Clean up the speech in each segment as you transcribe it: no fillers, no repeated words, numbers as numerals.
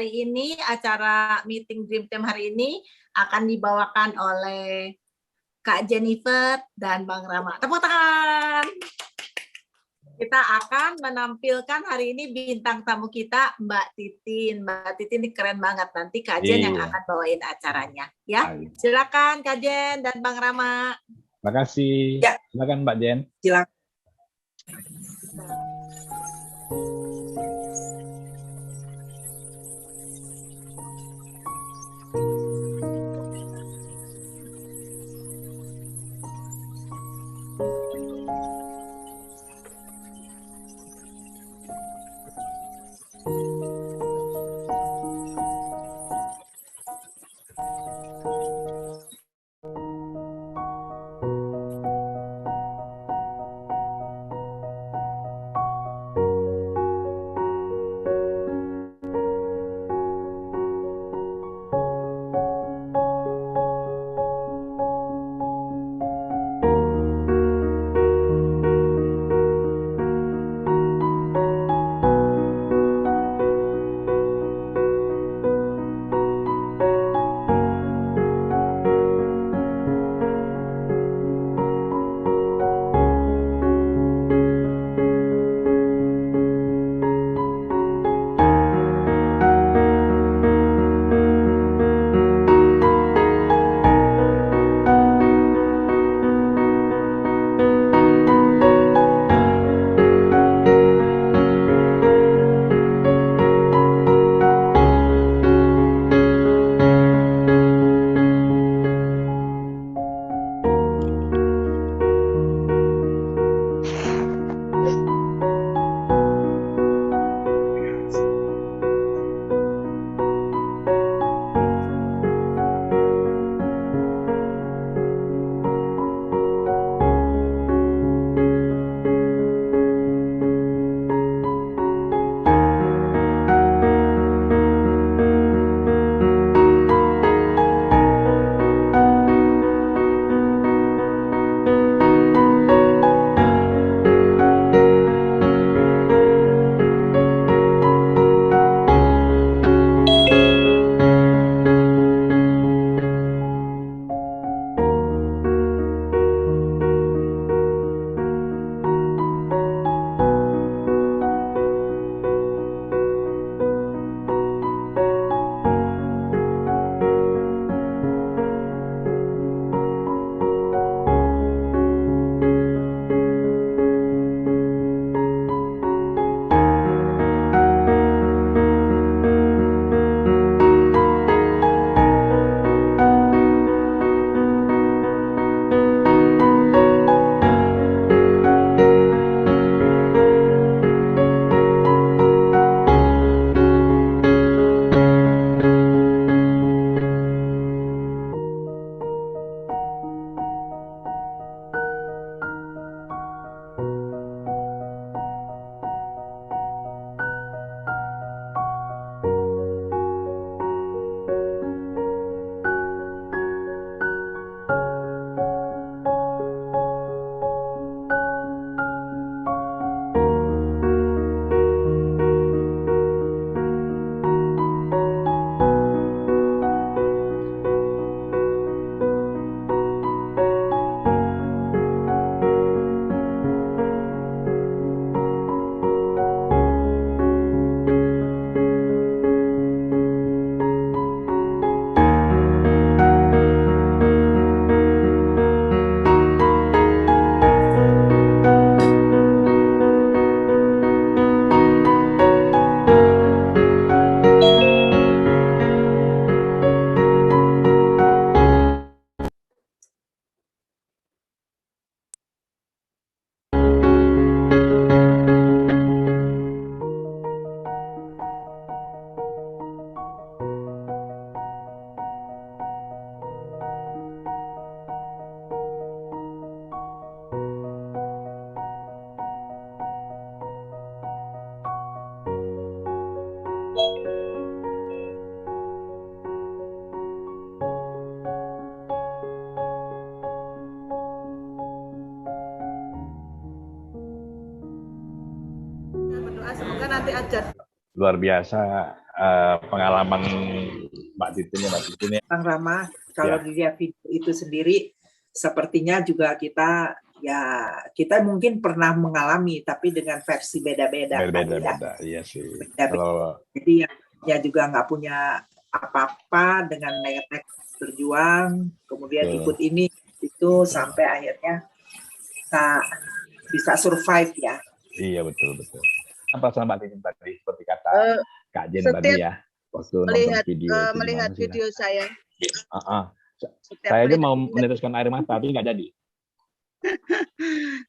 hari ini, acara meeting Dream Team hari ini akan dibawakan oleh Kak Jennifer dan Bang Rama. Tepuk tangan. Kita akan menampilkan hari ini bintang tamu kita, Mbak Titin. Mbak Titin ini keren banget. Nanti Kak Jen yang akan bawain acaranya. Ya, silakan Kak Jen dan Bang Rama. Terima kasih. Ya. Silakan Mbak Jen. Silakan. Semoga nanti aja. Luar biasa pengalaman Mbak Titin ya. Bang Rama, kalau dilihat video itu sendiri, sepertinya juga kita mungkin pernah mengalami, tapi dengan versi beda-beda. Beda-beda, iya sih. Jadi ya juga nggak punya apa-apa dengan nekat berjuang, kemudian ikut ini itu sampai akhirnya bisa survive ya. Iya betul. Perasaan Mbak Titin tadi seperti kata Kak Jen tadi ya, waktu melihat video saya. Saya aja mau meneteskan air mata, tapi nggak jadi.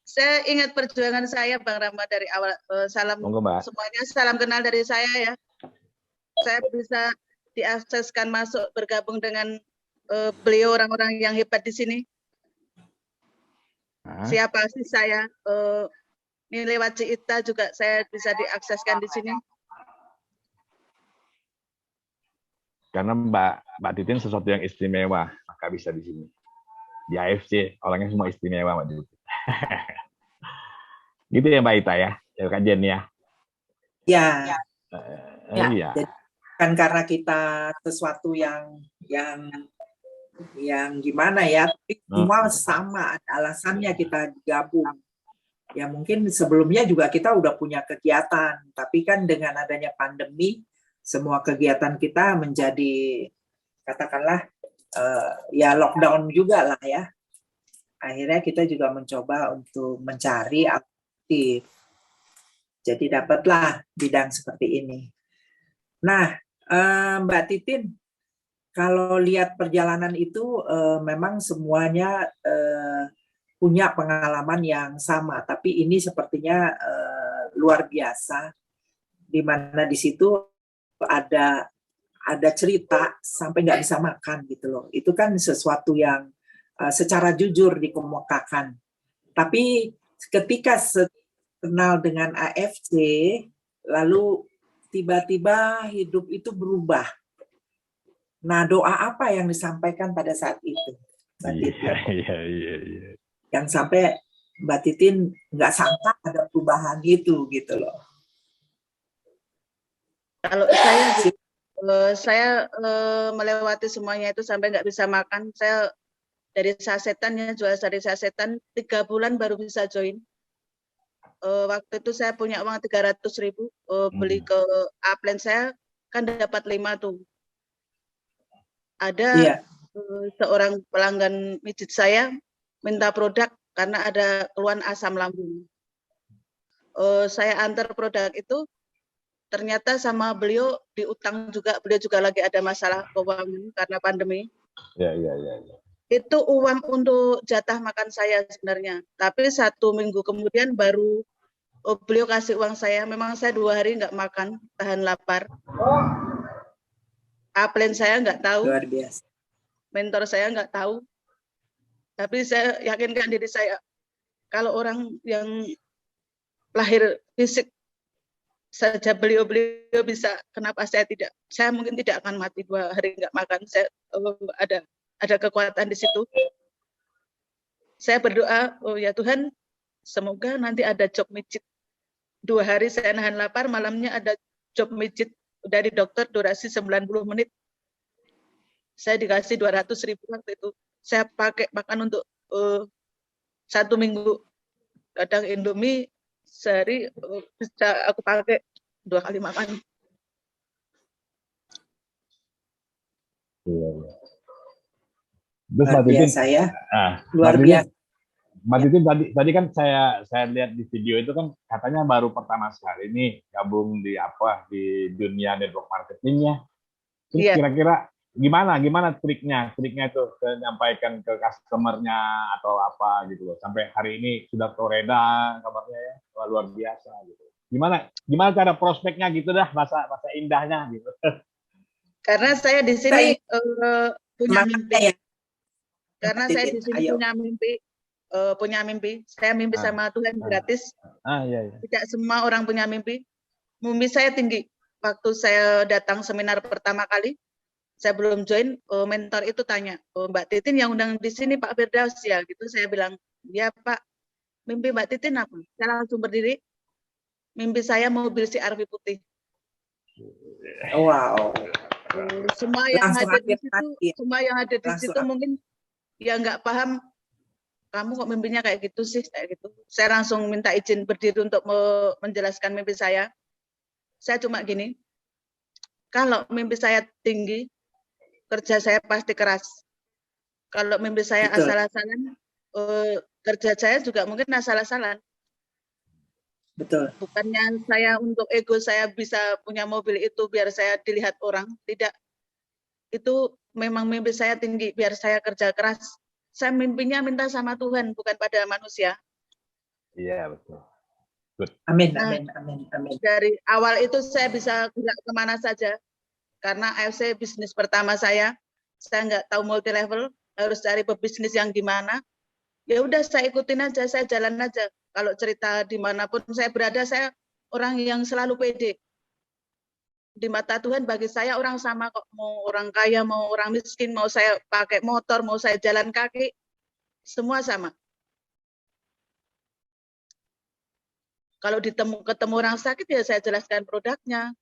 Saya ingat perjuangan saya, Bang Rama, dari awal. Salam semuanya, salam kenal dari saya ya. Saya bisa diakseskan masuk bergabung dengan beliau, orang-orang yang hebat di sini. Siapa sih saya? Ini lewat Cita juga saya bisa diakseskan di sini. Karena Mbak Titin sesuatu yang istimewa, maka bisa di sini. Di AFC orangnya semua istimewa Mbak Titin. Gitu ya Mbak Ita ya, Kak Jen ya. Ya. Iya. Kan karena kita sesuatu yang gimana ya, tapi semua sama, ada alasannya kita gabung. Ya mungkin sebelumnya juga kita udah punya kegiatan, tapi kan dengan adanya pandemi, semua kegiatan kita menjadi katakanlah ya lockdown juga lah ya. Akhirnya kita juga mencoba untuk mencari aktif. Jadi dapatlah bidang seperti ini. Nah, Mbak Titin, kalau lihat perjalanan itu memang semuanya punya pengalaman yang sama, tapi ini sepertinya luar biasa, di mana di situ ada cerita sampai nggak bisa makan gitu loh. Itu kan sesuatu yang secara jujur dikemukakan. Tapi ketika kenal dengan AFC, lalu tiba-tiba hidup itu berubah. Nah, doa apa yang disampaikan pada saat itu, Mbak Titin? Iya. Yang sampai Mbak Titin nggak sangka ada perubahan itu gitu loh. Kalau saya melewati semuanya itu sampai nggak bisa makan. Saya dari sasetan ya, jual dari sasetan 3 bulan baru bisa join. Waktu itu saya punya uang 300.000, beli ke upline saya kan dapat 5 tuh. Ada seorang pelanggan mijit saya minta produk karena ada keluhan asam lambung. Saya antar produk itu, ternyata sama beliau diutang juga, beliau juga lagi ada masalah keuangan karena pandemi. Iya. Itu uang untuk jatah makan saya sebenarnya. Tapi 1 minggu kemudian baru beliau kasih uang saya. Memang saya 2 hari nggak makan, tahan lapar. Upline saya nggak tahu. Luar biasa. Mentor saya nggak tahu. Tapi saya yakinkan diri saya, kalau orang yang lahir fisik saja beliau bisa, kenapa saya tidak? Saya mungkin tidak akan mati 2 hari nggak makan. Saya ada kekuatan di situ. Saya berdoa, oh ya Tuhan, semoga nanti ada job mijit. 2 hari saya nahan lapar, malamnya ada job mijit dari dokter durasi 90 menit. Saya dikasih 200.000 waktu itu. Saya pakai makan untuk 1 minggu. Kadang Indomie sehari bisa aku pakai 2 kali makan. Iya. Terus Mbak Titin, luar biasa. Mbak Titin tadi kan saya lihat di video itu kan katanya baru pertama sekali ini gabung di dunia network marketingnya. Terus kira-kira gimana triknya itu menyampaikan ke customernya atau apa gitu loh, sampai hari ini sudah toreda kabarnya ya, luar biasa gitu. Gimana cara prospeknya gitu dah, bahasa indahnya gitu. Karena saya di sini punya mimpi. Karena saya di sini punya mimpi. Saya mimpi sama Tuhan gratis. Iya. Tidak semua orang punya mimpi. Mimpi saya tinggi. Waktu saya datang seminar pertama kali, saya belum join, mentor itu tanya, Mbak Titin yang undang di sini Pak Firdaus ya, gitu. Saya bilang, ya Pak, mimpi Mbak Titin apa? Saya langsung berdiri, mimpi saya mobil CR-V putih. Wow. Semua yang Langsung ada di akhir situ, tadi. semua yang ada di Langsung situ mungkin ya nggak paham. Kamu kok mimpinya kayak gitu sih, kayak gitu. Saya langsung minta izin berdiri untuk menjelaskan mimpi saya. Saya cuma gini, kalau mimpi saya tinggi, kerja saya pasti keras. Kalau mimpi saya Betul. asal-asalan, kerja saya juga mungkin asal-asalan. Betul. Bukannya saya untuk ego saya bisa punya mobil itu biar saya dilihat orang, tidak. Itu memang mimpi saya tinggi, biar saya kerja keras. Saya mimpinya minta sama Tuhan, bukan pada manusia. Iya, betul. Amin, Nah, amin, amin, amin. dari awal itu saya bisa gerak kemana saja. Karena AFC bisnis pertama saya nggak tahu multi level, harus cari pebisnis yang gimana. Ya udah saya ikutin aja, saya jalan aja. Kalau cerita dimanapun saya berada, saya orang yang selalu pede. Di mata Tuhan bagi saya orang sama kok, mau orang kaya, mau orang miskin, mau saya pakai motor, mau saya jalan kaki, semua sama. Kalau ketemu orang sakit ya saya jelaskan produknya.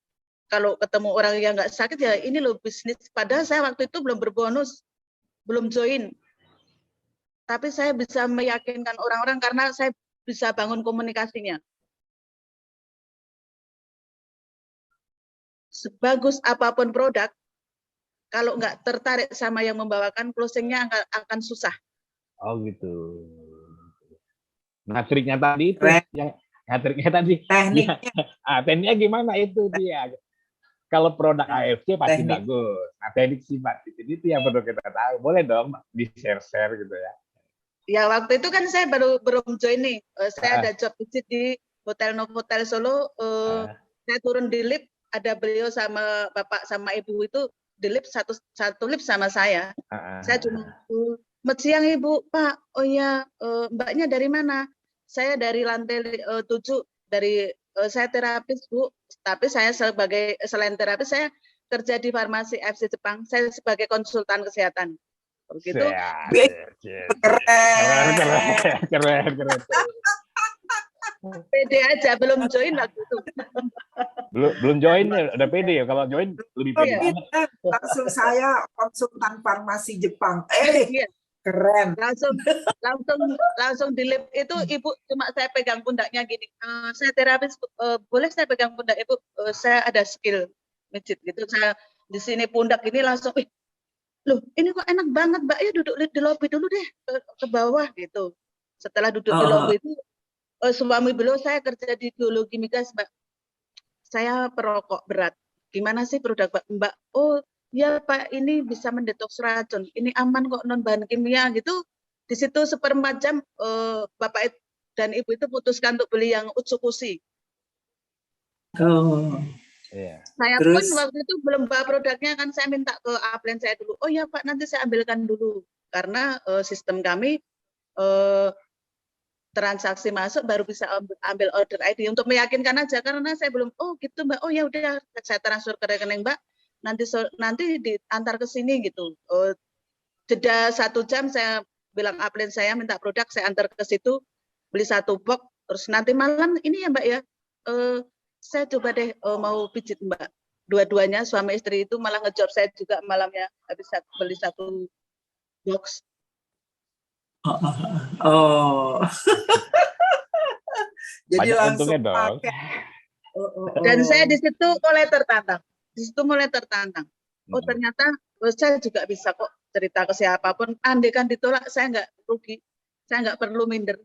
Kalau ketemu orang yang nggak sakit ya ini loh bisnis. Padahal saya waktu itu belum berbonus, belum join. Tapi saya bisa meyakinkan orang-orang karena saya bisa bangun komunikasinya. Sebagus apapun produk, kalau nggak tertarik sama yang membawakan, closingnya akan susah. Oh gitu. Nah, triknya tadi itu Keren. triknya tadi. Tekniknya. Tekniknya gimana itu dia? Kalau produk AFC pasti Teknik. bagus. Nah, teknik sifat itu yang perlu kita tahu. Boleh dong di-share gitu ya. Ya waktu itu kan saya belum join nih. Saya ada job visit di Hotel Novotel Solo. Saya turun di lift, ada beliau sama bapak sama ibu itu di lift satu lift sama saya. Saya cuma selamat siang Ibu, Pak. Oh ya, Mbaknya dari mana? Saya dari lantai 7 dari saya terapis Bu. Tapi saya selain terapis saya kerja di farmasi FC Jepang. Saya sebagai konsultan kesehatan. Begitu. Keren. Pede aja, belum join waktu itu. Belum join ya, udah pede ya. Kalau join lebih pede banget. Langsung saya konsultan farmasi Jepang. Iya. Keren. Langsung di lift itu Ibu cuma saya pegang pundaknya gini. Saya terapis, boleh saya pegang pundak Ibu? Saya ada skill mijit gitu. Saya di sini pundak ini langsung, loh ini kok enak banget Mbak, ya duduk di lobi dulu deh ke bawah gitu. Setelah duduk di lobi itu, suami beliau saya kerja di biologi migas Mbak. Saya perokok berat. Gimana sih produk Mbak? Oh ya Pak, ini bisa mendetoks racun. Ini aman kok, non bahan kimia gitu. Di situ seperempat jam Bapak dan Ibu itu putuskan untuk beli yang Utsukushi. Saya pun waktu itu belum bawa produknya kan, saya minta ke upline saya dulu. Oh ya Pak, nanti saya ambilkan dulu karena sistem kami transaksi masuk baru bisa ambil order ID untuk meyakinkan aja, karena saya belum. Oh gitu Mbak. Oh ya udah, saya transfer ke rekening Mbak. Nanti diantar ke sini gitu. Jeda 1 jam saya bilang upline saya minta produk, saya antar ke situ, beli 1 box, terus nanti malam ini ya Mbak ya. Saya coba deh mau pijit Mbak. Dua-duanya suami istri itu malah ngejob saya juga malamnya, habis beli 1 box. Jadi banyak langsung untungnya dong. Dan saya di situ mulai tertantang. Oh ternyata saya juga bisa kok cerita ke siapapun. Andai kan ditolak saya nggak rugi, saya nggak perlu minder.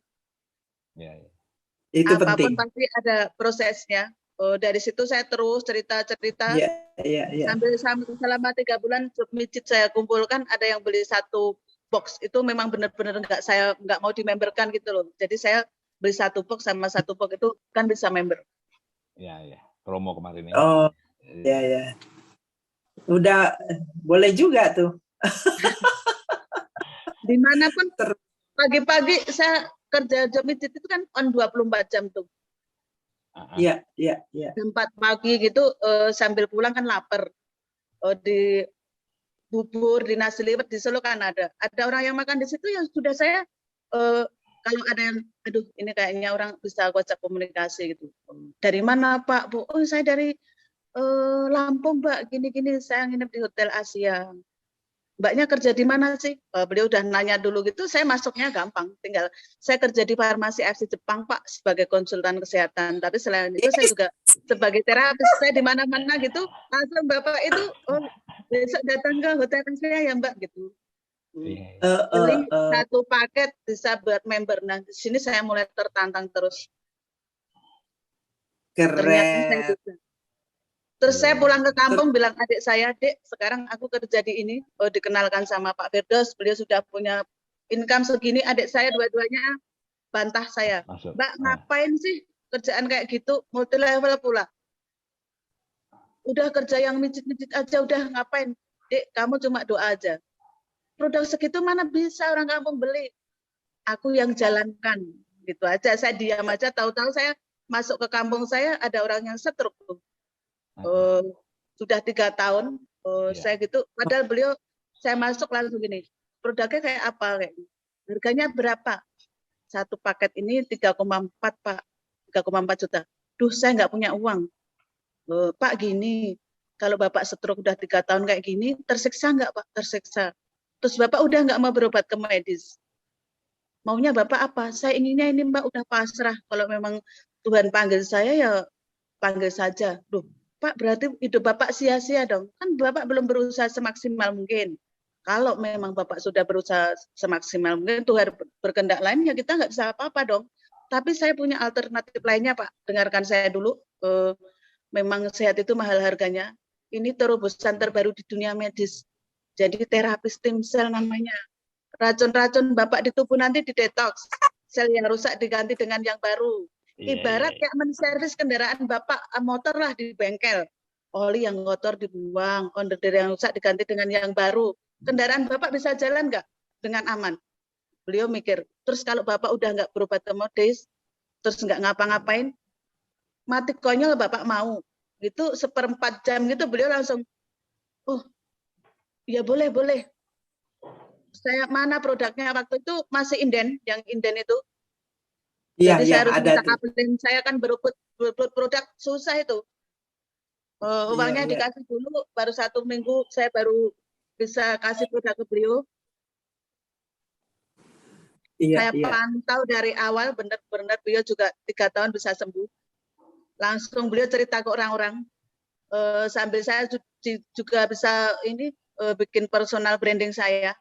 Itu apapun penting. Pasti ada prosesnya. Dari situ saya terus cerita. Sambil selama 3 bulan job mijit saya kumpulkan, ada yang beli 1 box itu memang benar-benar nggak mau dimemberkan gitu loh. Jadi saya beli 1 box sama 1 box itu kan bisa member. Iya. Promo kemarin ini. Oh, iya. Udah boleh juga tuh. Dimanapun pagi-pagi saya kerja job mijit itu kan on 24 jam tuh. Iya. Jam 4 pagi gitu sambil pulang kan lapar. Di bubur, di nasi liwet di Solo kan ada orang yang makan di situ, yang sudah saya kalau ada yang aduh ini kayaknya orang bisa gojek komunikasi gitu. Dari mana Pak Bu? Oh saya dari Lampung Mbak, gini-gini saya nginep di Hotel Asia. Mbaknya kerja di mana sih? Beliau udah nanya dulu gitu, saya masuknya gampang. Tinggal saya kerja di farmasi FC Jepang Pak sebagai konsultan kesehatan. Tapi selain itu saya juga sebagai terapis, saya di mana-mana gitu. Langsung Bapak itu, oh besok datang ke Hotel Asia ya Mbak gitu. Beli satu paket bisa buat member. Nah di sini saya mulai tertantang terus. Ternyata saya Keren. bisa. Terus saya pulang ke kampung bilang adik saya, Dek, sekarang aku kerja di ini. Oh, dikenalkan sama Pak Firdaus, beliau sudah punya income segini. Adik saya dua-duanya bantah saya. Masuk. Mbak, ngapain sih kerjaan kayak gitu? Multi level pula. Udah kerja yang mijit-mijit aja, udah ngapain? Dek, kamu cuma doa aja. Produk segitu mana bisa orang kampung beli? Aku yang jalankan. Gitu aja, saya diam aja. Tahu-tahu saya masuk ke kampung saya, ada orang yang stroke tuh. Sudah 3 tahun saya gitu, padahal beliau saya masuk langsung gini, produknya kayak apa, kayak harganya berapa, satu paket ini 3,4 Pak, 3,4 juta. Duh, saya nggak punya uang. Pak gini, kalau Bapak stroke udah 3 tahun kayak gini, tersiksa nggak Pak? Tersiksa. Terus Bapak udah nggak mau berobat ke medis? Maunya Bapak apa? Saya inginnya ini Mbak, udah pasrah. Kalau memang Tuhan panggil saya ya panggil saja. Duh, Pak, berarti hidup Bapak sia-sia dong. Kan Bapak belum berusaha semaksimal mungkin. Kalau memang Bapak sudah berusaha semaksimal mungkin, Tuhan berkehendak lain, ya kita nggak bisa apa-apa dong. Tapi saya punya alternatif lainnya, Pak. Dengarkan saya dulu. Memang sehat itu mahal harganya. Ini terobosan terbaru di dunia medis. Jadi terapi stem cell namanya. Racun-racun Bapak di tubuh nanti didetoks. Sel yang rusak diganti dengan yang baru. Ibarat kayak menservis kendaraan Bapak, motor lah di bengkel. Oli yang kotor dibuang, onderdil yang rusak diganti dengan yang baru. Kendaraan Bapak bisa jalan nggak dengan aman? Beliau mikir, terus kalau Bapak udah nggak berobat ke medis, terus nggak ngapa-ngapain, mati konyol Bapak mau. Gitu 1/4 jam gitu beliau langsung, oh ya boleh. Saya mana produknya waktu itu masih inden, yang inden itu. Iya, Jadi saya harus ada minta tuh. kapten, saya kan berebut produk susah itu. Uangnya Iya. dikasih dulu, baru 1 minggu saya baru bisa kasih produk ke beliau. Iya, Saya pantau dari awal, benar-benar beliau juga 3 tahun bisa sembuh. Langsung beliau cerita ke orang-orang. Sambil saya juga bisa ini bikin personal branding saya.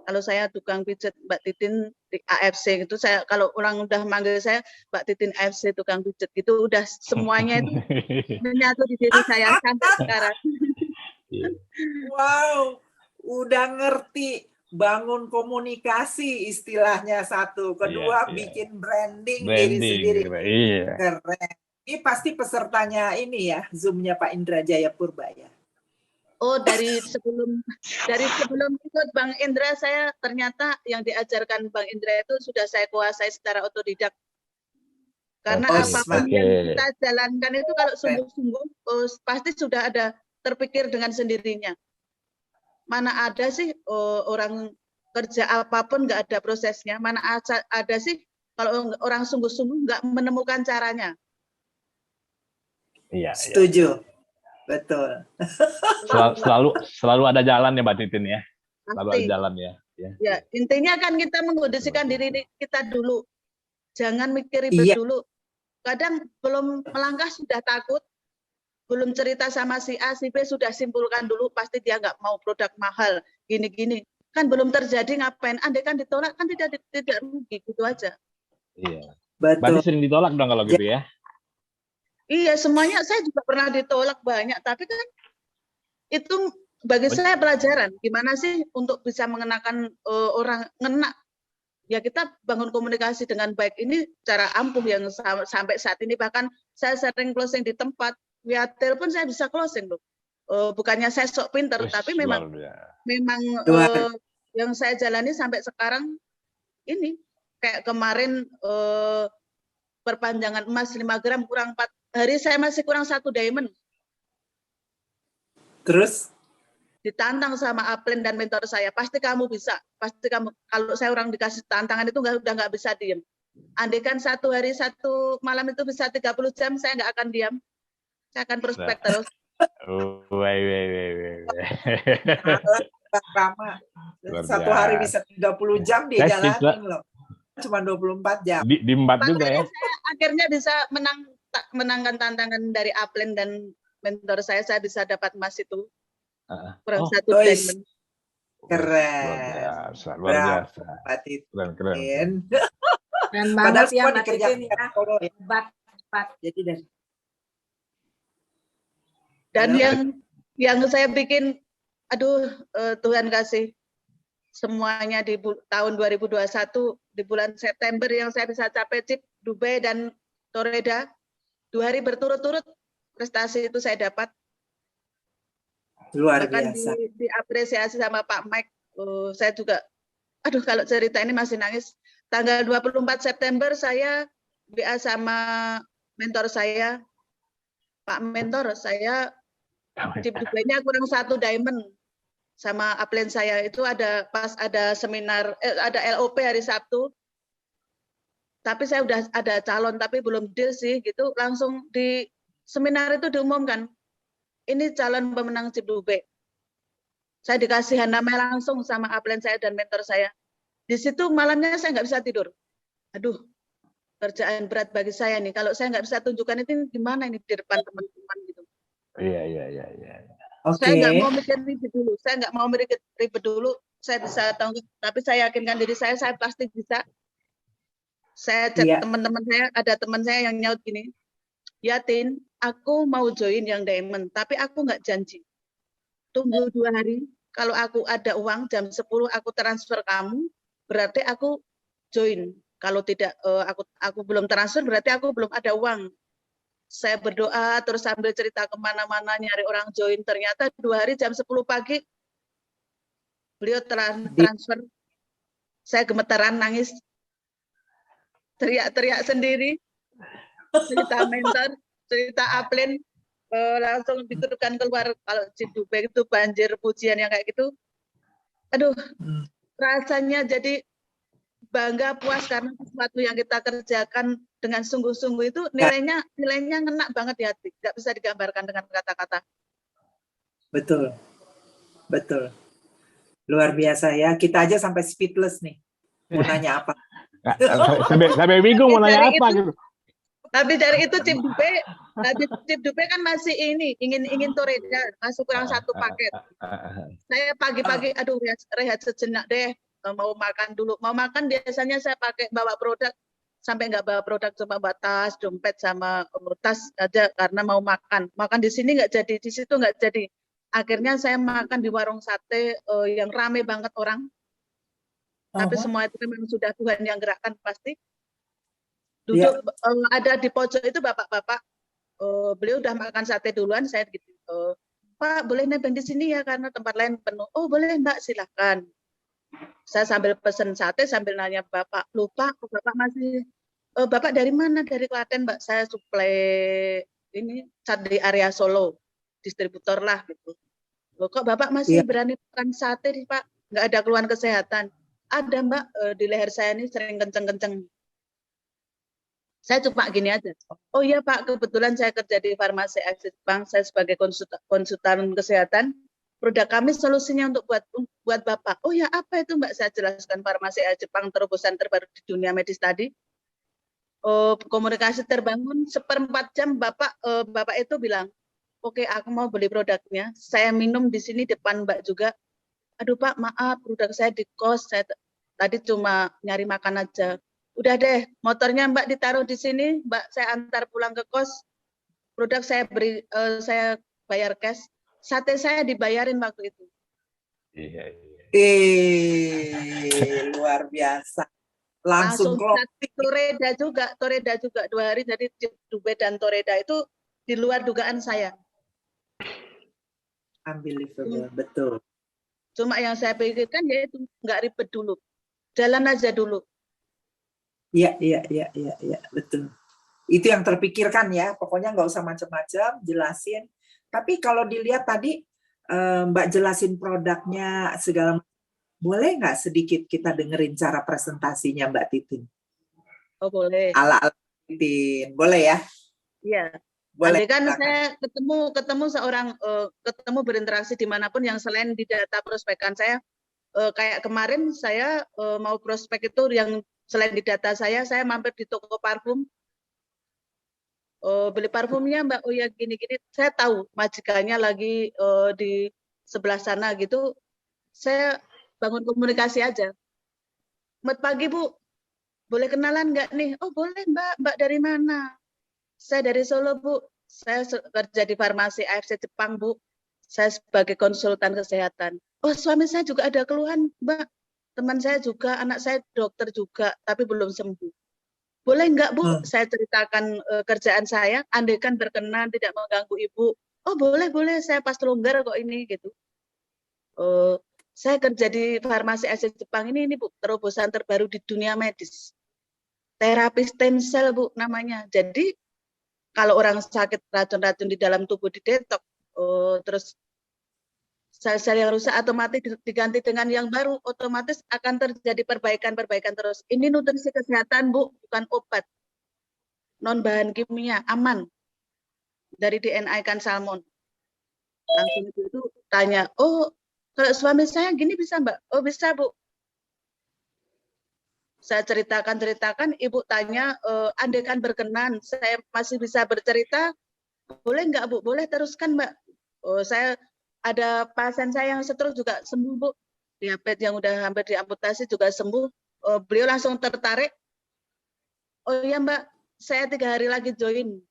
Kalau saya tukang pijat Mbak Titin di AFC gitu, saya kalau orang udah manggil saya Mbak Titin AFC tukang pijat gitu, udah semuanya itu menyatu di diri saya sampai sekarang. Wow, udah ngerti bangun komunikasi istilahnya satu, kedua bikin branding diri sendiri. Iya. Keren. Ini pasti pesertanya ini ya, Zoom-nya Pak Indra Jaya Purba ya. Oh, dari sebelum ikut Bang Indra, saya ternyata yang diajarkan Bang Indra itu sudah saya kuasai secara otodidak. Karena apapun yang kita jalankan itu kalau sungguh-sungguh, pasti sudah ada terpikir dengan sendirinya. Mana ada sih orang kerja apapun nggak ada prosesnya, mana ada sih kalau orang sungguh-sungguh nggak menemukan caranya. Iya. Setuju. Betul. Selalu ada jalan ya Mbak Titin ya. Selalu ada jalan ya. Ya, intinya kan kita mengkondisikan diri kita dulu. Jangan mikir ribet dulu. Kadang belum melangkah sudah takut. Belum cerita sama si A, si B sudah simpulkan dulu pasti dia nggak mau produk mahal gini-gini. Kan belum terjadi ngapain? Andai kan ditolak kan tidak rugi gitu aja. Iya. Berarti sering ditolak dong kalau gitu ya. Iya, semuanya saya juga pernah ditolak banyak, tapi kan itu bagi saya pelajaran. Gimana sih untuk bisa mengenakan orang ngena? Ya kita bangun komunikasi dengan baik ini cara ampuh yang sampai saat ini bahkan saya sering closing di tempat. Ya telepon saya bisa closing loh. Bukannya saya sok pinter, tapi memang yang saya jalani sampai sekarang ini kayak kemarin perpanjangan emas 5 gram kurang 4 hari saya masih kurang 1 diamond. Terus? Ditantang sama Aplen dan mentor saya, pasti kamu bisa, pasti kamu. Kalau saya orang dikasih tantangan itu udah nggak bisa diem. Andai kan 1 hari 1 malam itu bisa 30 jam, saya nggak akan diam. Saya akan prospek terus. Oh, weh. Alah, Mbak Rama. Luar Satu hari biasa. bisa 30 jam dia Saya speechless. jalanin loh. Cuma 24 jam. Di embat juga ya. Makanya saya akhirnya bisa menangkan tantangan dari Upland dan mentor saya bisa dapat emas itu. Kurang Oh, satu Ois. diamond. Keren. Luar biasa, luar Bravo, biasa. Mbak Titin. Keren. Keren Padahal banget ya semua Mbak dikerjakan Titin ya. solo ya. Hebat. Jadi dari Dan Halo? yang saya bikin, aduh, Tuhan kasih semuanya di tahun 2021 di bulan September yang saya bisa capai chip Dubai dan Toreda 2 hari berturut-turut prestasi itu saya dapat. Luar Bahkan biasa. diapresiasi sama Pak Mike. Saya juga, aduh kalau cerita ini masih nangis. Tanggal 24 September saya WA sama mentor saya, Pak Mentor, saya chip Dubai-nya kurang 1 diamond sama upline saya. Itu ada pas ada seminar, ada LOP hari Sabtu. Tapi saya udah ada calon tapi belum deal sih gitu. Langsung di seminar itu diumumkan, ini calon pemenang chip Dubai. Saya dikasih namanya langsung sama upline saya dan mentor saya. Di situ malamnya saya nggak bisa tidur. Aduh, kerjaan berat bagi saya nih. Kalau saya nggak bisa tunjukkan itu gimana ini di depan teman-teman gitu. Iya. Oke. Saya nggak mau mikir ribet dulu. Saya nggak mau mikir ribet dulu. Saya bisa tahu, tapi saya yakinkan diri saya pasti bisa. Saya chat Iya. teman-teman saya, ada teman saya yang nyaut gini, ya Tin, aku mau join yang diamond, tapi aku nggak janji. Tunggu 2 hari, kalau aku ada uang jam 10 aku transfer kamu, berarti aku join. Kalau tidak aku belum transfer berarti aku belum ada uang. Saya berdoa terus sambil cerita kemana-mana nyari orang join. Ternyata 2 hari jam 10 pagi beliau transfer. Saya gemetaran nangis, teriak-teriak sendiri, cerita mentor, cerita upline, langsung dituduhkan keluar. Kalau di Dubai itu banjir pujian yang kayak gitu. Aduh, rasanya jadi bangga, puas karena sesuatu yang kita kerjakan dengan sungguh-sungguh itu nilainya ngena banget di hati, nggak bisa digambarkan dengan kata-kata. Betul. Luar biasa ya. Kita aja sampai speechless nih. Mau nanya apa? Sampai bingung mau nanya apa gitu. Habis dari itu chip Dubai kan masih ingin Toreda, masih kurang 1 paket. Saya pagi-pagi, aduh rehat sejenak deh, mau makan dulu. Mau makan biasanya saya pakai bawa produk, sampai nggak bawa produk, cuma bawa tas, dompet sama tas aja karena mau makan. Makan di sini nggak jadi, di situ nggak jadi. Akhirnya saya makan di warung sate yang rame banget orang. Tapi semua itu memang sudah Tuhan yang gerakkan pasti. Duduk ada di pojok itu bapak-bapak, beliau udah makan sate duluan, saya gitu, Pak boleh nebeng di sini ya karena tempat lain penuh. Oh boleh Mbak, silahkan. Saya sambil pesen sate sambil nanya bapak, lupa bapak masih, bapak dari mana? Dari Klaten Mbak, saya suplai ini cat di area Solo, distributor lah gitu. Loh kok bapak masih berani makan sate nih Pak? Nggak ada keluhan kesehatan. Ada Mbak, di leher saya ini sering kenceng-kenceng. Saya cuma gini aja, oh iya Pak, kebetulan saya kerja di farmasi Axis Bank, saya sebagai konsultan kesehatan, produk kami solusinya untuk buat Bapak. Oh ya apa itu Mbak, saya jelaskan farmasi Jepang terobosan terbaru di dunia medis tadi. Komunikasi terbangun 1/4 jam, Bapak itu bilang, oke aku mau beli produknya, saya minum di sini depan Mbak juga. Aduh Pak maaf, produk saya di kos, saya tadi cuma nyari makan aja. Udah deh, motornya Mbak ditaruh di sini, Mbak saya antar pulang ke kos. Produk saya saya bayar cash. Sate saya dibayarin waktu itu. Iya. Luar biasa. Langsung Toreda juga 2 hari, jadi Dubai dan Toreda itu di luar dugaan saya. Unbelievable, betul. Cuma yang saya pikirkan yaitu nggak ribet dulu, jalan aja dulu. Iya, betul. Itu yang terpikirkan ya, pokoknya nggak usah macam-macam, jelasin. Tapi kalau dilihat tadi, Mbak jelasin produknya segala macam, boleh nggak sedikit kita dengerin cara presentasinya Mbak Titin? Oh boleh. Ala-ala Titin, boleh ya? Iya. Boleh. Andai kan silakan. saya ketemu seorang ketemu berinteraksi dimanapun yang selain di data prospekan saya, kayak kemarin saya mau prospek itu yang selain di data saya mampir di toko parfum, beli parfumnya Mbak. Oh ya gini-gini, saya tahu majikannya lagi di sebelah sana gitu, saya bangun komunikasi aja. Selamat pagi Bu, boleh kenalan nggak nih? Oh boleh Mbak, Mbak dari mana? Saya dari Solo Bu, saya kerja di farmasi AFC Jepang Bu, saya sebagai konsultan kesehatan. Oh suami saya juga ada keluhan Mbak, teman saya juga, anak saya dokter juga, tapi belum sembuh. Boleh nggak Bu, saya ceritakan kerjaan saya, andaikan berkenan tidak mengganggu Ibu. Oh boleh, saya pas longgar kok ini gitu. Saya kerja di farmasi AFC Jepang ini Bu, terobosan terbaru di dunia medis. Terapi stem cell Bu namanya. Jadi kalau orang sakit racun-racun di dalam tubuh didetok, terus sel-sel yang rusak otomatis diganti dengan yang baru, otomatis akan terjadi perbaikan terus. Ini nutrisi kesehatan Bu, bukan obat. Non bahan kimia, aman. Dari DNA ikan salmon. Langsung itu tanya, oh kalau suami saya gini bisa Mbak? Oh bisa Bu. Saya ceritakan, Ibu tanya, andaikan berkenan, saya masih bisa bercerita, boleh nggak Bu? Boleh teruskan Mbak. Oh, saya ada pasien saya yang stroke juga sembuh Bu. Diabetes yang udah hampir diamputasi juga sembuh. Beliau langsung tertarik. Oh iya Mbak, saya 3 hari lagi join.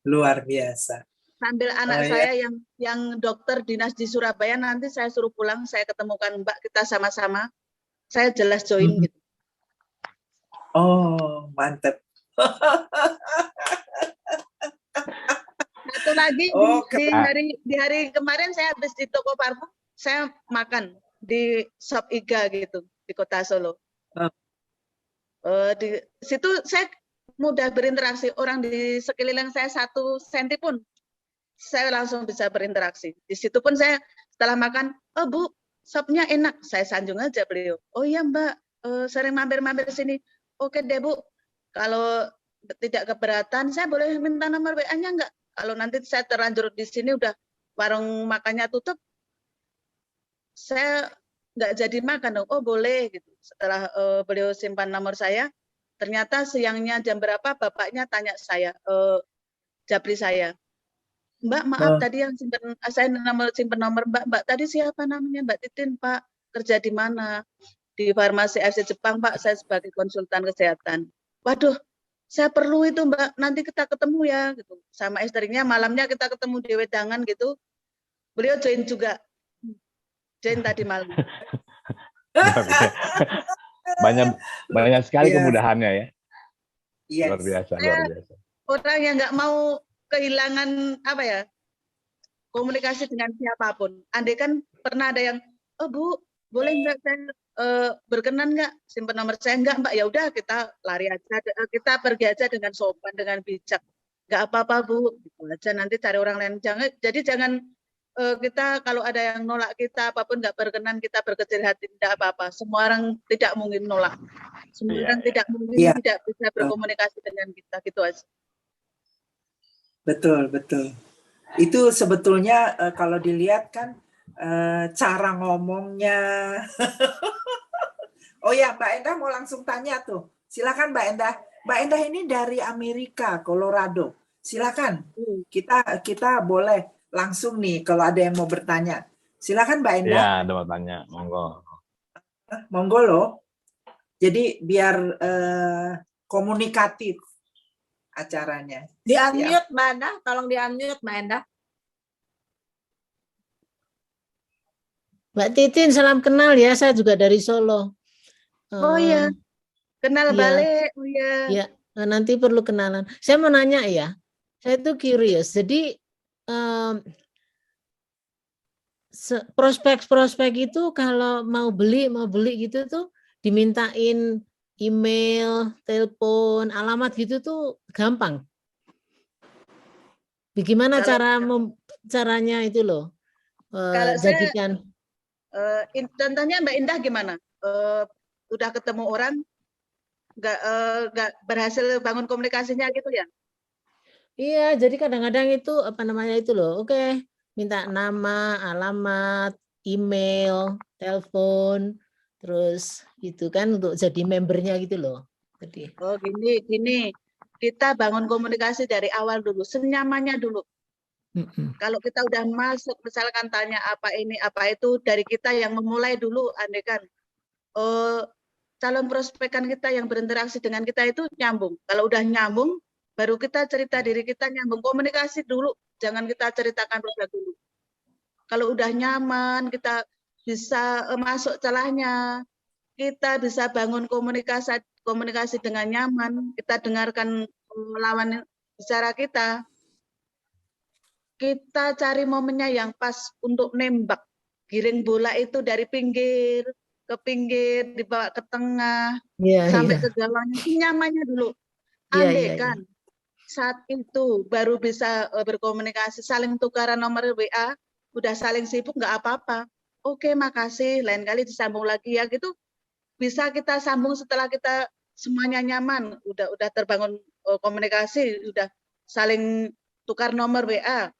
Luar biasa. Sambil anak saya yang dokter dinas di Surabaya, nanti saya suruh pulang, saya ketemukan Mbak, kita sama-sama. Saya jelas join gitu. Oh, mantap. Satu lagi di hari kemarin saya habis di toko parfum, saya makan di shop Iga gitu di Kota Solo. Di situ saya mudah berinteraksi, orang di sekeliling saya 1 senti pun saya langsung bisa berinteraksi. Di situ pun saya setelah makan, oh Bu, sopnya enak, saya sanjung aja beliau. Oh iya Mbak, sering mampir-mampir sini. Oke deh Bu, kalau tidak keberatan, saya boleh minta nomor WA-nya enggak? Kalau nanti saya terlanjur di sini udah warung makannya tutup, saya nggak jadi makan dong. Oh boleh gitu. Setelah beliau simpan nomor saya, ternyata siangnya jam berapa bapaknya tanya saya, japri saya. Mbak maaf tadi yang simpen, saya simpen nomor Mbak tadi siapa namanya? Mbak Titin Pak, kerja di mana? Di farmasi AFC Jepang Pak, saya sebagai konsultan kesehatan. Waduh, saya perlu itu Mbak, nanti kita ketemu ya gitu. Sama istrinya malamnya kita ketemu di Wedangan gitu. Beliau join juga. Join tadi malam. banyak sekali kemudahannya ya. Yes. Luar biasa. Orang yang nggak mau kehilangan apa ya, komunikasi dengan siapapun. Andai kan pernah ada yang, oh Bu, boleh nggak saya berkenan nggak simpan nomor saya? Enggak Mbak, ya udah kita lari aja, kita pergi aja dengan sopan, dengan bijak. Nggak apa-apa Bu, gitu aja, nanti cari orang lain. Jangan kita kalau ada yang nolak kita apapun nggak berkenan, kita berkecil hati, tidak apa-apa. Semua orang tidak mungkin nolak. Semua orang tidak mungkin tidak bisa berkomunikasi dengan kita, gitu aja. Betul. Itu sebetulnya kalau dilihat kan cara ngomongnya. Oh ya, Mbak Endah mau langsung tanya tuh. Silakan Mbak Endah. Mbak Endah ini dari Amerika, Colorado. Silakan. Kita boleh langsung nih kalau ada yang mau bertanya. Silakan Mbak Endah. Iya, ada mau tanya. Monggo. Monggo loh. Jadi biar komunikatif acaranya. Di-unmute Mbak Endah, tolong di-unmute Mbak Endah. Mbak Titin, salam kenal ya, saya juga dari Solo. Oh iya, kenal balik. Oh iya. Ya, nanti perlu kenalan. Saya mau nanya ya, saya tuh curious. Jadi prospek itu kalau mau beli gitu tuh dimintain email, telepon, alamat gitu tuh gampang. Bagaimana caranya itu loh? Kalau jadikan contohnya Mbak Indah gimana? Udah ketemu orang, nggak berhasil bangun komunikasinya gitu ya. Iya, jadi kadang-kadang itu apa namanya itu loh. Oke, minta nama, alamat, email, telepon, terus itu kan untuk jadi membernya gitu loh. Jadi, Oh gini, kita bangun komunikasi dari awal dulu, senyamannya dulu. Kalau kita udah masuk, misalkan tanya apa ini, apa itu, dari kita yang memulai dulu, andaikan calon prospekan kita yang berinteraksi dengan kita itu nyambung. Kalau udah nyambung, baru kita cerita diri kita nyambung. Komunikasi dulu, jangan kita ceritakan produk dulu. Kalau udah nyaman, kita bisa masuk celahnya, kita bisa bangun komunikasi dengan nyaman, kita dengarkan lawan bicara kita cari momennya yang pas untuk nembak. Giring bola itu dari pinggir ke pinggir, dibawa ke tengah, sampai ke gawangnya, nyamannya dulu. Andai kan saat itu baru bisa berkomunikasi, saling tukaran nomor WA, udah saling sibuk nggak apa-apa. Oke, makasih, lain kali disambung lagi ya gitu. Bisa kita sambung setelah kita semuanya nyaman, udah terbangun komunikasi, udah saling tukar nomor WA.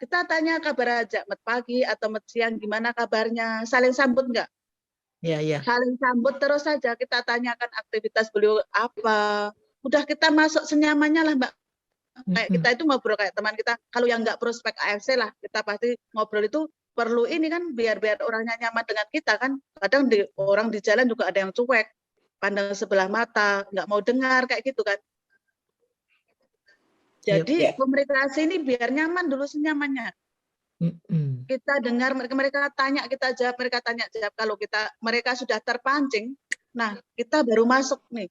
Kita tanya kabar aja, mat pagi atau mat siang, gimana kabarnya, saling sambut nggak? Iya. Saling sambut terus saja, kita tanyakan aktivitas beliau apa. Udah kita masuk senyamannya lah Mbak. Kayak kita itu ngobrol kayak teman kita, kalau yang nggak prospek AFC lah, kita pasti ngobrol itu perlu ini kan, biar orangnya nyaman dengan kita kan. Kadang orang di jalan juga ada yang cuek, pandang sebelah mata, nggak mau dengar kayak gitu kan. Jadi komunikasi ini biar nyaman dulu senyamannya. Kita dengar mereka tanya, kita jawab, mereka tanya jawab. Kalau mereka sudah terpancing, nah kita baru masuk nih.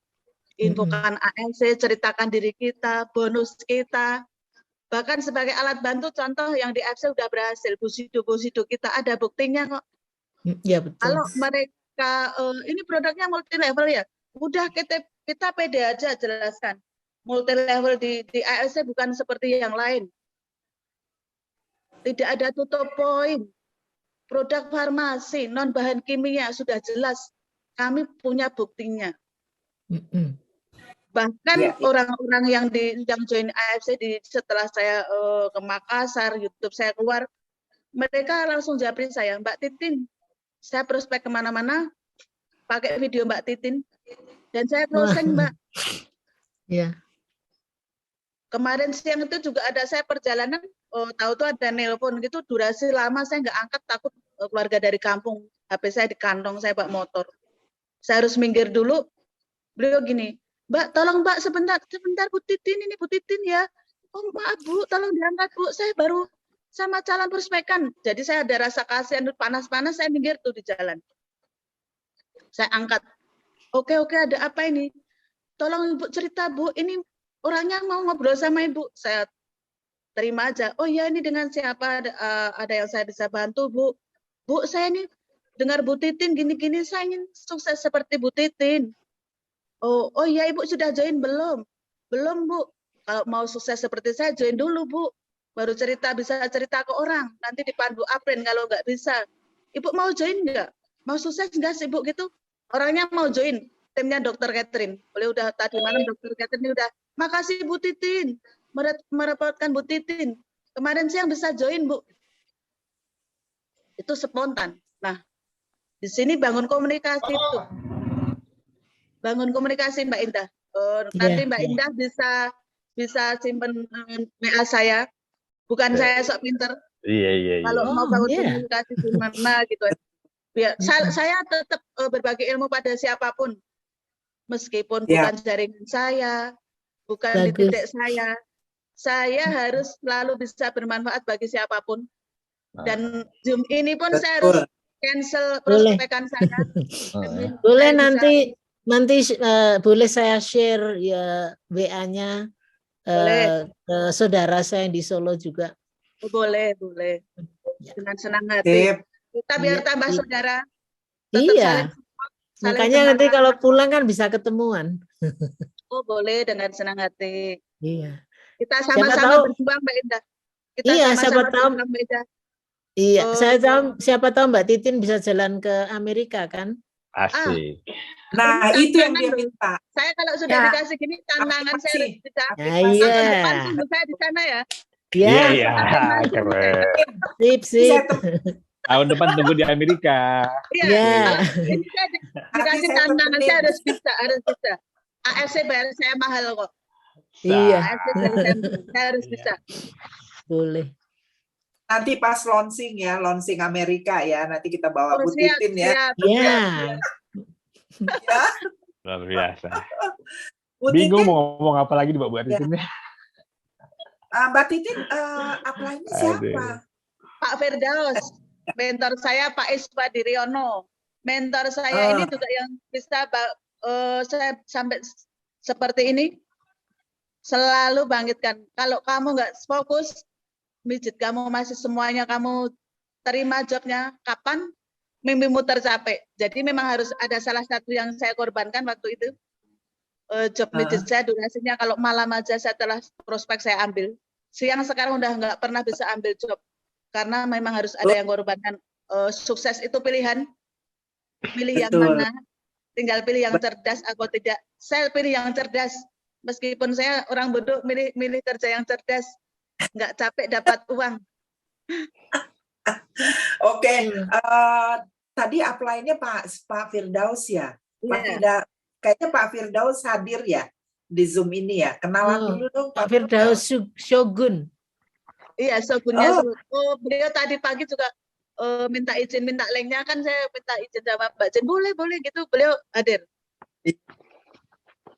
Infokan AFC, ceritakan diri kita, bonus kita. Bahkan sebagai alat bantu, contoh yang di AFC udah berhasil, busido kita ada buktinya kok. Iya betul. Kalau mereka ini produknya multi level ya, udah kita pede aja jelaskan. Multi level di AFC bukan seperti yang lain. Tidak ada tutup poin. Produk farmasi, non bahan kimia sudah jelas. Kami punya buktinya. Bahkan orang-orang yang join AFC setelah saya ke Makassar, YouTube saya keluar, mereka langsung japri saya, Mbak Titin, saya prospek kemana-mana, pakai video Mbak Titin, dan saya closing Mbak. Iya. Kemarin siang itu juga ada saya perjalanan, tahu tuh ada nelpon gitu, durasi lama saya nggak angkat, takut keluarga dari kampung, HP saya di kantong, saya bawa motor. Saya harus minggir dulu, beliau gini, Mbak, tolong Mbak sebentar Bu Titin, ini Bu Titin ya. Oh maaf Bu, tolong diangkat Bu, saya baru sama calon prospekan. Jadi saya ada rasa kasihan, panas-panas, saya minggir tuh di jalan. Saya angkat. Oke, ada apa ini? Tolong Ibu cerita Bu, ini orangnya mau ngobrol sama Ibu. Saya terima aja. Oh ya, ini dengan siapa? Ada yang saya bisa bantu Bu. Bu, saya ini dengar Bu Titin gini-gini, saya ingin sukses seperti Bu Titin. Oh iya Ibu sudah join belum? Belum Bu. Kalau mau sukses seperti saya join dulu Bu. Baru bisa cerita ke orang. Nanti dipandu Aprin kalau nggak bisa. Ibu mau join nggak? Mau sukses nggak sih Bu gitu? Orangnya mau join. Timnya Dr. Catherine. Boleh udah tadi malam Dr. Catherine udah. Makasih Bu Titin. Merepotkan Bu Titin. Kemarin siang bisa join Bu. Itu spontan. Nah, di sini bangun komunikasi itu. Bangun komunikasi Mbak Indah. Nanti Mbak Indah bisa simpen WA saya. Bukan saya sok pinter. Iya. Kalau mau bangun komunikasi gimana gitu. Biar saya tetap berbagi ilmu pada siapapun. Meskipun bukan jaringan saya, bukan di titik saya. Saya harus selalu bisa bermanfaat bagi siapapun. Dan Zoom ini pun saya harus cancel prospekan saya. Boleh nanti boleh saya share ya WA-nya ke saudara saya yang di Solo juga. Boleh. Dengan senang hati. Kita biar tambah saudara. Iya. Makanya nanti kalau pulang kan bisa ketemuan. Oh boleh, dengan senang hati. Iya. Kita sama-sama berjuang Mbak Indah. Siapa tahu. Iya, saya tahu siapa tahu Mbak Titin bisa jalan ke Amerika kan? Asik. Nah, Ini itu yang dia tantangan loh. minta. Saya kalau sudah Ya. dikasih gini tantangan saya harus Afirmasi. bisa. Nah, Afirmasi. Tahun iya. depan tunggu saya di sana ya. Iya, Ya, iya, keren. sip, Ini saya sip. Tahun depan tunggu di Amerika. Iya. Ya. Ini saya dikasih saya tantangan temenin. saya harus bisa. AFC bayar saya mahal kok. Iya. AFC bayar saya harus Iya. bisa. Boleh. Nanti pas launching ya, launching Amerika ya. Nanti kita bawa Oh, Bu siap, Titin ya. siap. Ya. Ya, Luar biasa. Bu Bingung Titin, mau ngomong apa lagi Mbak buat Ya. ini. Mbak Titin, apply-nya siapa? Pak Firdaus, mentor saya Pak Ispa Diriono. Mentor saya ini juga yang bisa saya sampai seperti ini selalu bangkitkan. Kalau kamu nggak fokus, mijit kamu masih semuanya kamu terima jobnya kapan mimpimu tercapai. Jadi memang harus ada salah satu yang saya korbankan waktu itu. Job mijit saya durasinya kalau malam aja setelah prospek saya ambil. Siang sekarang udah nggak pernah bisa ambil job karena memang harus ada yang korbankan. Sukses itu pilihan, pilih yang Betul. mana, tinggal pilih yang cerdas atau tidak. Saya pilih yang cerdas, meskipun saya orang bodoh, milih kerja yang cerdas, nggak capek dapat uang. Oke, tadi apply-nya Pak Firdaus ya. Iya. Kayaknya Pak Firdaus hadir ya di Zoom ini ya. Kenalan dulu dong Pak Firdaus Shogun. Iya, Shogunnya. Beliau tadi pagi juga minta izin, minta linknya kan saya minta izin sama Mbak Jen. Boleh gitu. Beliau hadir.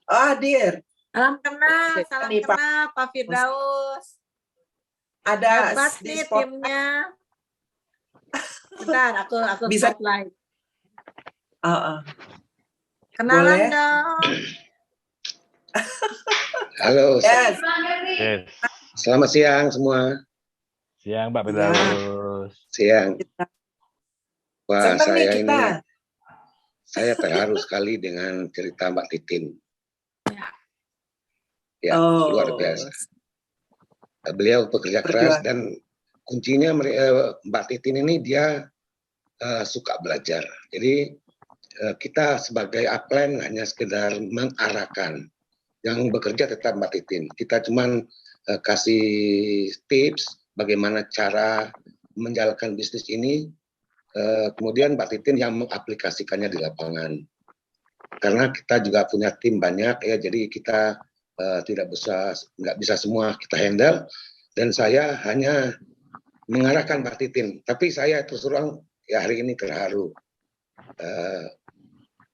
Oh, hadir. Salam kenal Nih, Pak. Pak Firdaus. Ada Hebat di nih spot. timnya. Bentar, aku Bisa. spotlight. Boleh. Kenalan dong. Halo, Yes. Yes. selamat siang semua. Siang Mbak Firdaus. Siang. Wah, Senang nih saya kita. saya terharu sekali dengan cerita Mbak Titin. Ya, luar biasa. Beliau pekerja keras dan kuncinya Mbak Titin ini dia suka belajar. Jadi kita sebagai upline hanya sekedar mengarahkan. Yang bekerja tetap Mbak Titin. Kita cuman kasih tips bagaimana cara menjalankan bisnis ini. Kemudian Mbak Titin yang mengaplikasikannya di lapangan. Karena kita juga punya tim banyak ya, jadi kita nggak bisa semua kita handle. Dan saya hanya mengarahkan Mbak Titin. Tapi saya terus terang ya hari ini terharu.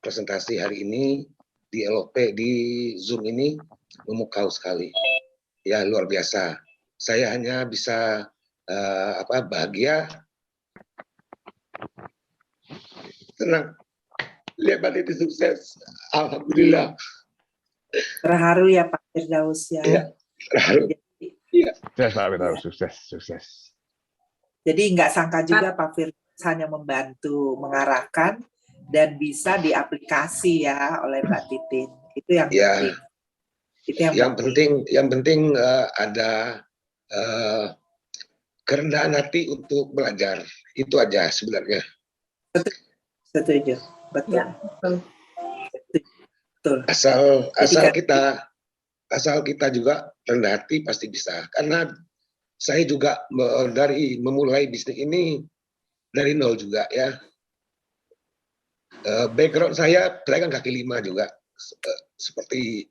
Presentasi hari ini di LOP di Zoom ini memukau sekali. Ya luar biasa. Saya hanya bisa bahagia, tenang. Lihat Mbak Titin sukses. Alhamdulillah. Terharu ya Pak Firdaus ya. Iya, terharu. Sukses Pak Firdaus, sukses. Jadi nggak sangka juga Pak Firdaus hanya membantu mengarahkan dan bisa diaplikasi ya oleh Mbak Titin. Itu yang penting. Itu yang penting ada kerendahan hati untuk belajar. Itu aja sebenarnya. Setuju. Betul. Ya, Betul. Asal kita juga rendah hati pasti bisa. Karena saya juga dari memulai bisnis ini dari nol juga ya. Background saya pedagang kaki lima juga, seperti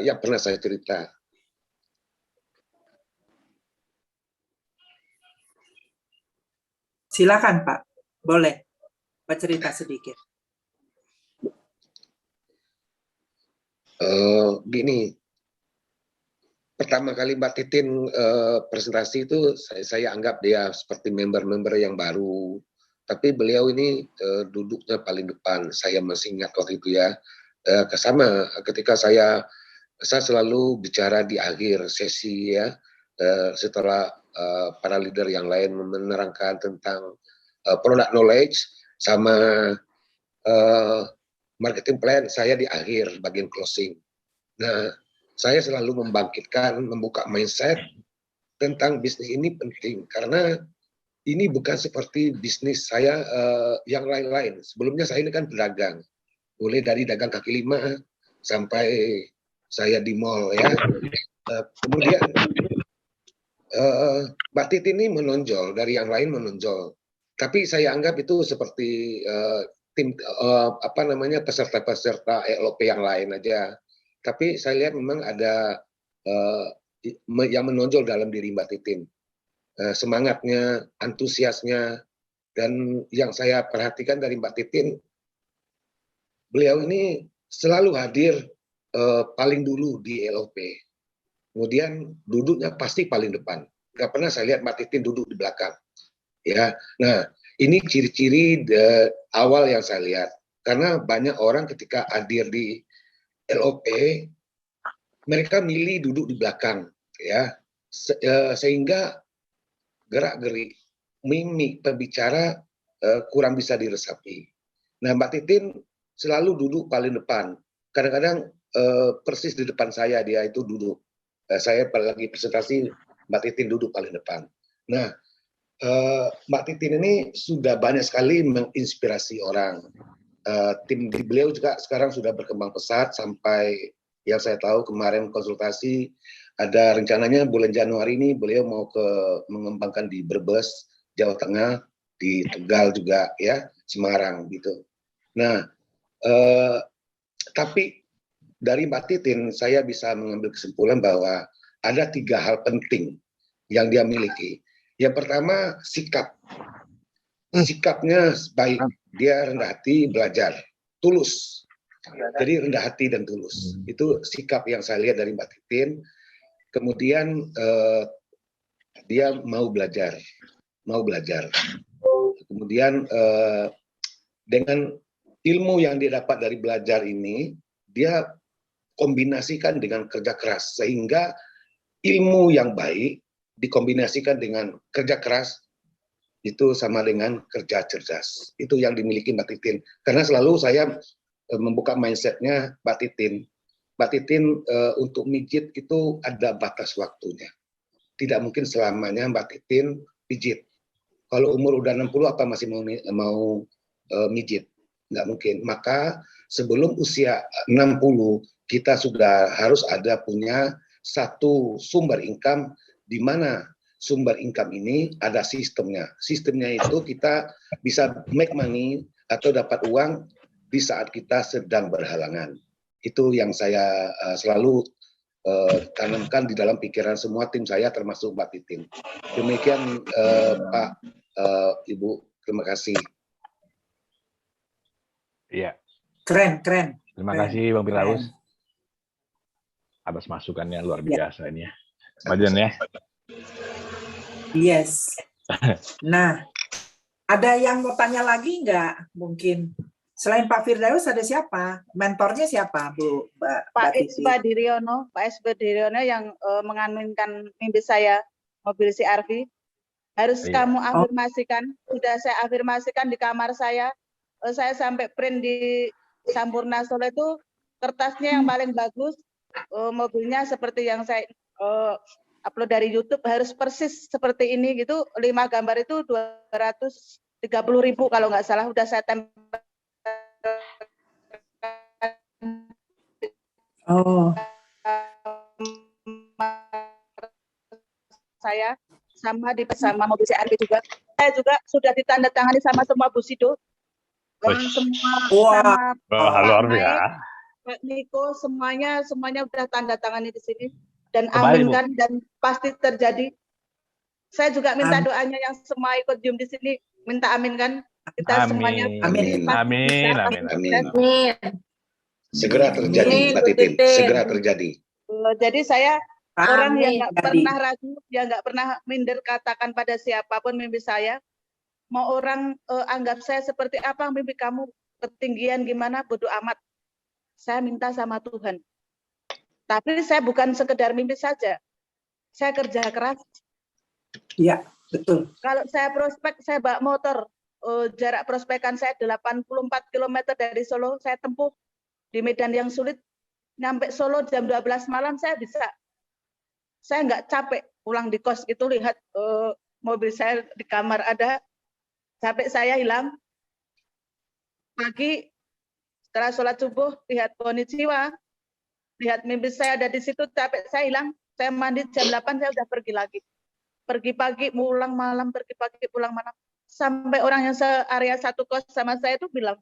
yang pernah saya cerita. Silakan Pak, boleh bercerita sedikit. Gini, pertama kali Mbak Titin presentasi itu saya anggap dia seperti member-member yang baru. Tapi beliau ini duduknya paling depan. Saya masih ingat waktu itu ya. Sama ketika saya selalu bicara di akhir sesi ya. Setelah para leader yang lain menerangkan tentang product knowledge sama marketing plan, saya di akhir bagian closing. Nah, saya selalu membangkitkan, membuka mindset tentang bisnis ini penting karena ini bukan seperti bisnis saya yang lain-lain. Sebelumnya saya ini kan pedagang. mulai dari dagang kaki lima sampai saya di mall ya. Kemudian Mbak Titi ini menonjol dari yang lain menonjol, tapi saya anggap itu seperti tim peserta-peserta LOP yang lain aja. Tapi saya lihat memang ada yang menonjol dalam diri Mbak Titin, semangatnya, antusiasnya, dan yang saya perhatikan dari Mbak Titin, beliau ini selalu hadir paling dulu di LOP. Kemudian duduknya pasti paling depan. Nggak pernah saya lihat Mbak Titin duduk di belakang. Ya, nah ini ciri-ciri awal yang saya lihat. Karena banyak orang ketika hadir di LOP, mereka milih duduk di belakang, ya, sehingga gerak-gerik, mimik, pembicara kurang bisa diresapi. Nah, Mbak Titin selalu duduk paling depan. Kadang-kadang persis di depan saya dia itu duduk. Saya lagi presentasi, Mbak Titin duduk paling depan. Nah, Mbak Titin ini sudah banyak sekali menginspirasi orang. Tim di beliau juga sekarang sudah berkembang pesat sampai yang saya tahu kemarin konsultasi ada rencananya bulan Januari ini beliau mau mengembangkan di Brebes, Jawa Tengah, di Tegal juga ya, Semarang gitu. Nah, tapi dari Mbak Titin saya bisa mengambil kesimpulan bahwa ada 3 hal penting yang dia miliki. Yang pertama, sikap. Sikapnya baik, dia rendah hati, belajar, tulus. Jadi rendah hati dan tulus. Itu sikap yang saya lihat dari Mbak Titin. Kemudian dia mau belajar. Kemudian dengan ilmu yang dia dapat dari belajar ini, dia kombinasikan dengan kerja keras sehingga ilmu yang baik dikombinasikan dengan kerja keras itu sama dengan kerja cerdas. Itu yang dimiliki Mbak Titin. Karena selalu saya membuka mindsetnya Mbak Titin. Mbak Titin untuk mijit itu ada batas waktunya. Tidak mungkin selamanya Mbak Titin pijit. Kalau umur udah 60 apa masih mau mijit? Nggak mungkin. Maka sebelum usia 60 kita sudah harus ada punya satu sumber income di mana sumber income ini ada sistemnya. Sistemnya itu kita bisa make money atau dapat uang di saat kita sedang berhalangan. Itu yang saya selalu tanamkan di dalam pikiran semua tim saya termasuk Mbak Titin. Demikian Pak, Ibu, terima kasih. Iya. Keren. Terima kasih Bang Firdaus atas masukannya luar biasa ini ya. Majen ya. Yes. Nah, ada yang mau tanya lagi nggak? Mungkin selain Pak Firdaus ada siapa? Mentornya siapa, Bu? Pak Diriono yang mengaminkan mimpi saya mobil CR-V. Harus kamu afirmasikan. Sudah saya afirmasikan di kamar saya. Saya sampai print di Sampurna Solo itu kertasnya yang paling bagus. Mobilnya seperti yang saya upload dari YouTube harus persis seperti ini gitu. 5 gambar itu 230.000 kalau nggak salah, udah saya tempel. Saya sama mobil CR-V juga. Saya juga sudah ditandatangani sama semua Busido. Semua luar biasa. Pak Niko semuanya sudah tanda tangani di sini dan aminkan dan pasti terjadi. Saya juga minta doanya yang semua ikut Zoom di sini, minta aminkan kita semuanya. Amin. Segera terjadi, Mbak Titin. Segera terjadi. Jadi saya orang yang nggak pernah ragu, yang nggak pernah minder katakan pada siapapun mimpi saya. Mau orang anggap saya seperti apa, mimpi kamu ketinggian gimana, bodoh amat. Saya minta sama Tuhan. Tapi saya bukan sekedar mimpi saja. Saya kerja keras. Iya, betul. Kalau saya prospek, saya bawa motor. Jarak prospekan saya 84 km dari Solo. Saya tempuh di medan yang sulit. Nyampe Solo jam 12 malam saya bisa. Saya nggak capek pulang di kos itu lihat mobil saya di kamar ada. Capek saya hilang. Pagi Setelah sholat subuh, lihat konnichiwa, lihat mimpi saya ada di situ, capek saya hilang, saya mandi jam 8, saya udah pergi lagi. Pergi pagi, pulang malam, pergi pagi, pulang malam. Sampai orang yang area satu kos sama saya itu bilang,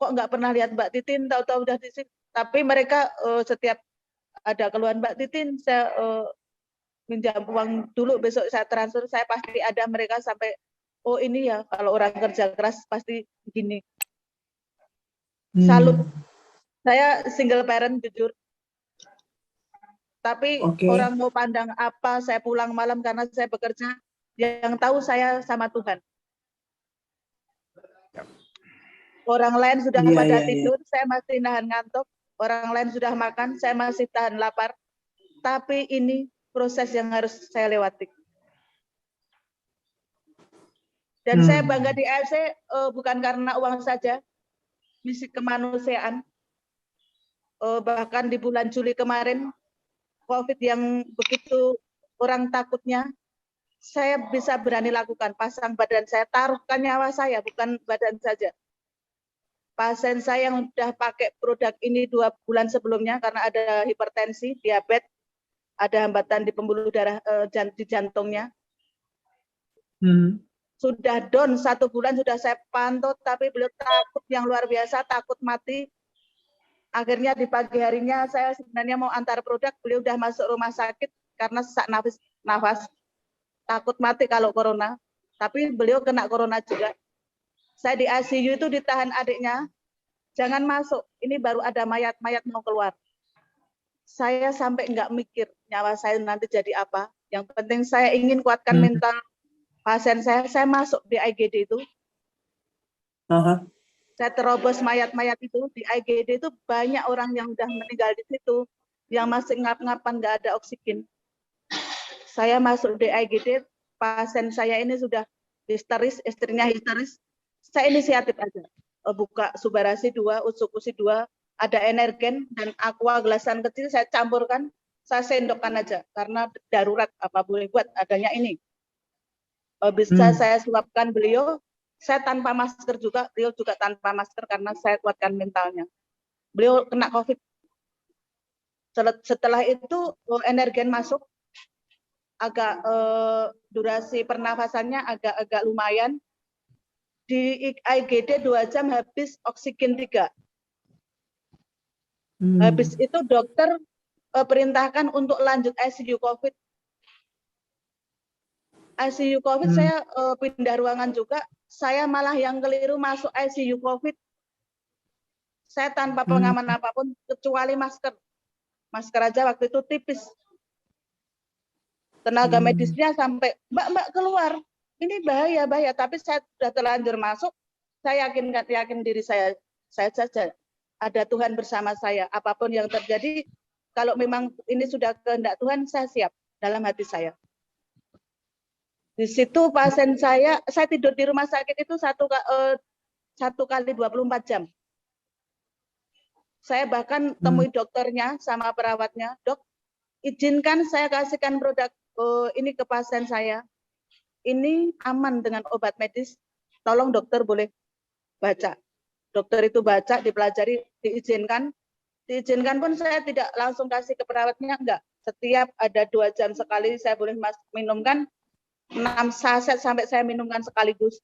kok nggak pernah lihat Mbak Titin, tahu-tahu udah di situ. Tapi mereka setiap ada keluhan Mbak Titin, saya minjam uang dulu, besok saya transfer, saya pasti ada. Mereka sampai, oh ini ya, kalau orang kerja keras pasti gini. Salut. Saya single parent jujur. Tapi Oke. orang mau pandang apa, saya pulang malam karena saya bekerja, yang tahu saya sama Tuhan. Orang lain sudah Iya, pada iya, iya. tidur, saya masih nahan ngantuk. Orang lain sudah makan, saya masih tahan lapar. Tapi ini proses yang harus saya lewati. Dan saya bangga di AFC bukan karena uang saja, misi kemanusiaan. Bahkan di bulan Juli kemarin, COVID yang begitu orang takutnya, saya bisa berani lakukan, pasang badan saya, taruhkan nyawa saya, bukan badan saja. Pasien saya yang sudah pakai produk ini 2 bulan sebelumnya karena ada hipertensi, diabetes, ada hambatan di pembuluh darah di jantungnya. Sudah down 1 bulan, sudah saya pantau, tapi beliau takut yang luar biasa, takut mati. Akhirnya di pagi harinya saya sebenarnya mau antar produk, beliau udah masuk rumah sakit karena sesak nafas, takut mati kalau corona. Tapi beliau kena corona juga. Saya di ICU itu ditahan adiknya, jangan masuk, ini baru ada mayat-mayat mau keluar. Saya sampai nggak mikir nyawa saya nanti jadi apa. Yang penting saya ingin kuatkan mental pasien saya masuk di IGD itu. Saya terobos mayat-mayat itu. Di IGD itu banyak orang yang udah meninggal di situ, yang masih ngap-ngapan nggak ada oksigen. Saya masuk di IGD, pasien saya ini sudah histeris, istrinya histeris. Saya inisiatif aja, buka Subarasi 2, Usukusi 2, ada energen dan aqua gelasan kecil saya campurkan, saya sendokkan aja karena darurat apa boleh buat adanya ini. Bisa saya suapkan beliau, saya tanpa masker juga, beliau juga tanpa masker karena saya kuatkan mentalnya. Beliau kena COVID. Setelah itu energen masuk, agak durasi pernafasannya agak lumayan. Di IGD 2 jam habis oksigen 3. Habis itu dokter perintahkan untuk lanjut ICU COVID. ICU COVID saya pindah ruangan juga, saya malah yang keliru masuk ICU COVID. Saya tanpa pengaman apapun kecuali masker. Masker aja waktu itu tipis. Tenaga medisnya sampai, Mbak keluar. Ini bahaya, tapi saya sudah terlanjur masuk, saya yakin diri saya saja. Ada Tuhan bersama saya, apapun yang terjadi, kalau memang ini sudah kehendak Tuhan, saya siap dalam hati saya. Di situ pasien saya tidur di rumah sakit itu 1 kali 24 jam. Saya bahkan temui dokternya sama perawatnya, dok, izinkan saya kasihkan produk ini ke pasien saya. Ini aman dengan obat medis, tolong dokter boleh baca. Dokter itu baca, dipelajari, diizinkan. Diizinkan pun saya tidak langsung kasih ke perawatnya, enggak. Setiap ada 2 jam sekali saya boleh minumkan 6 saset sampai saya minumkan sekaligus.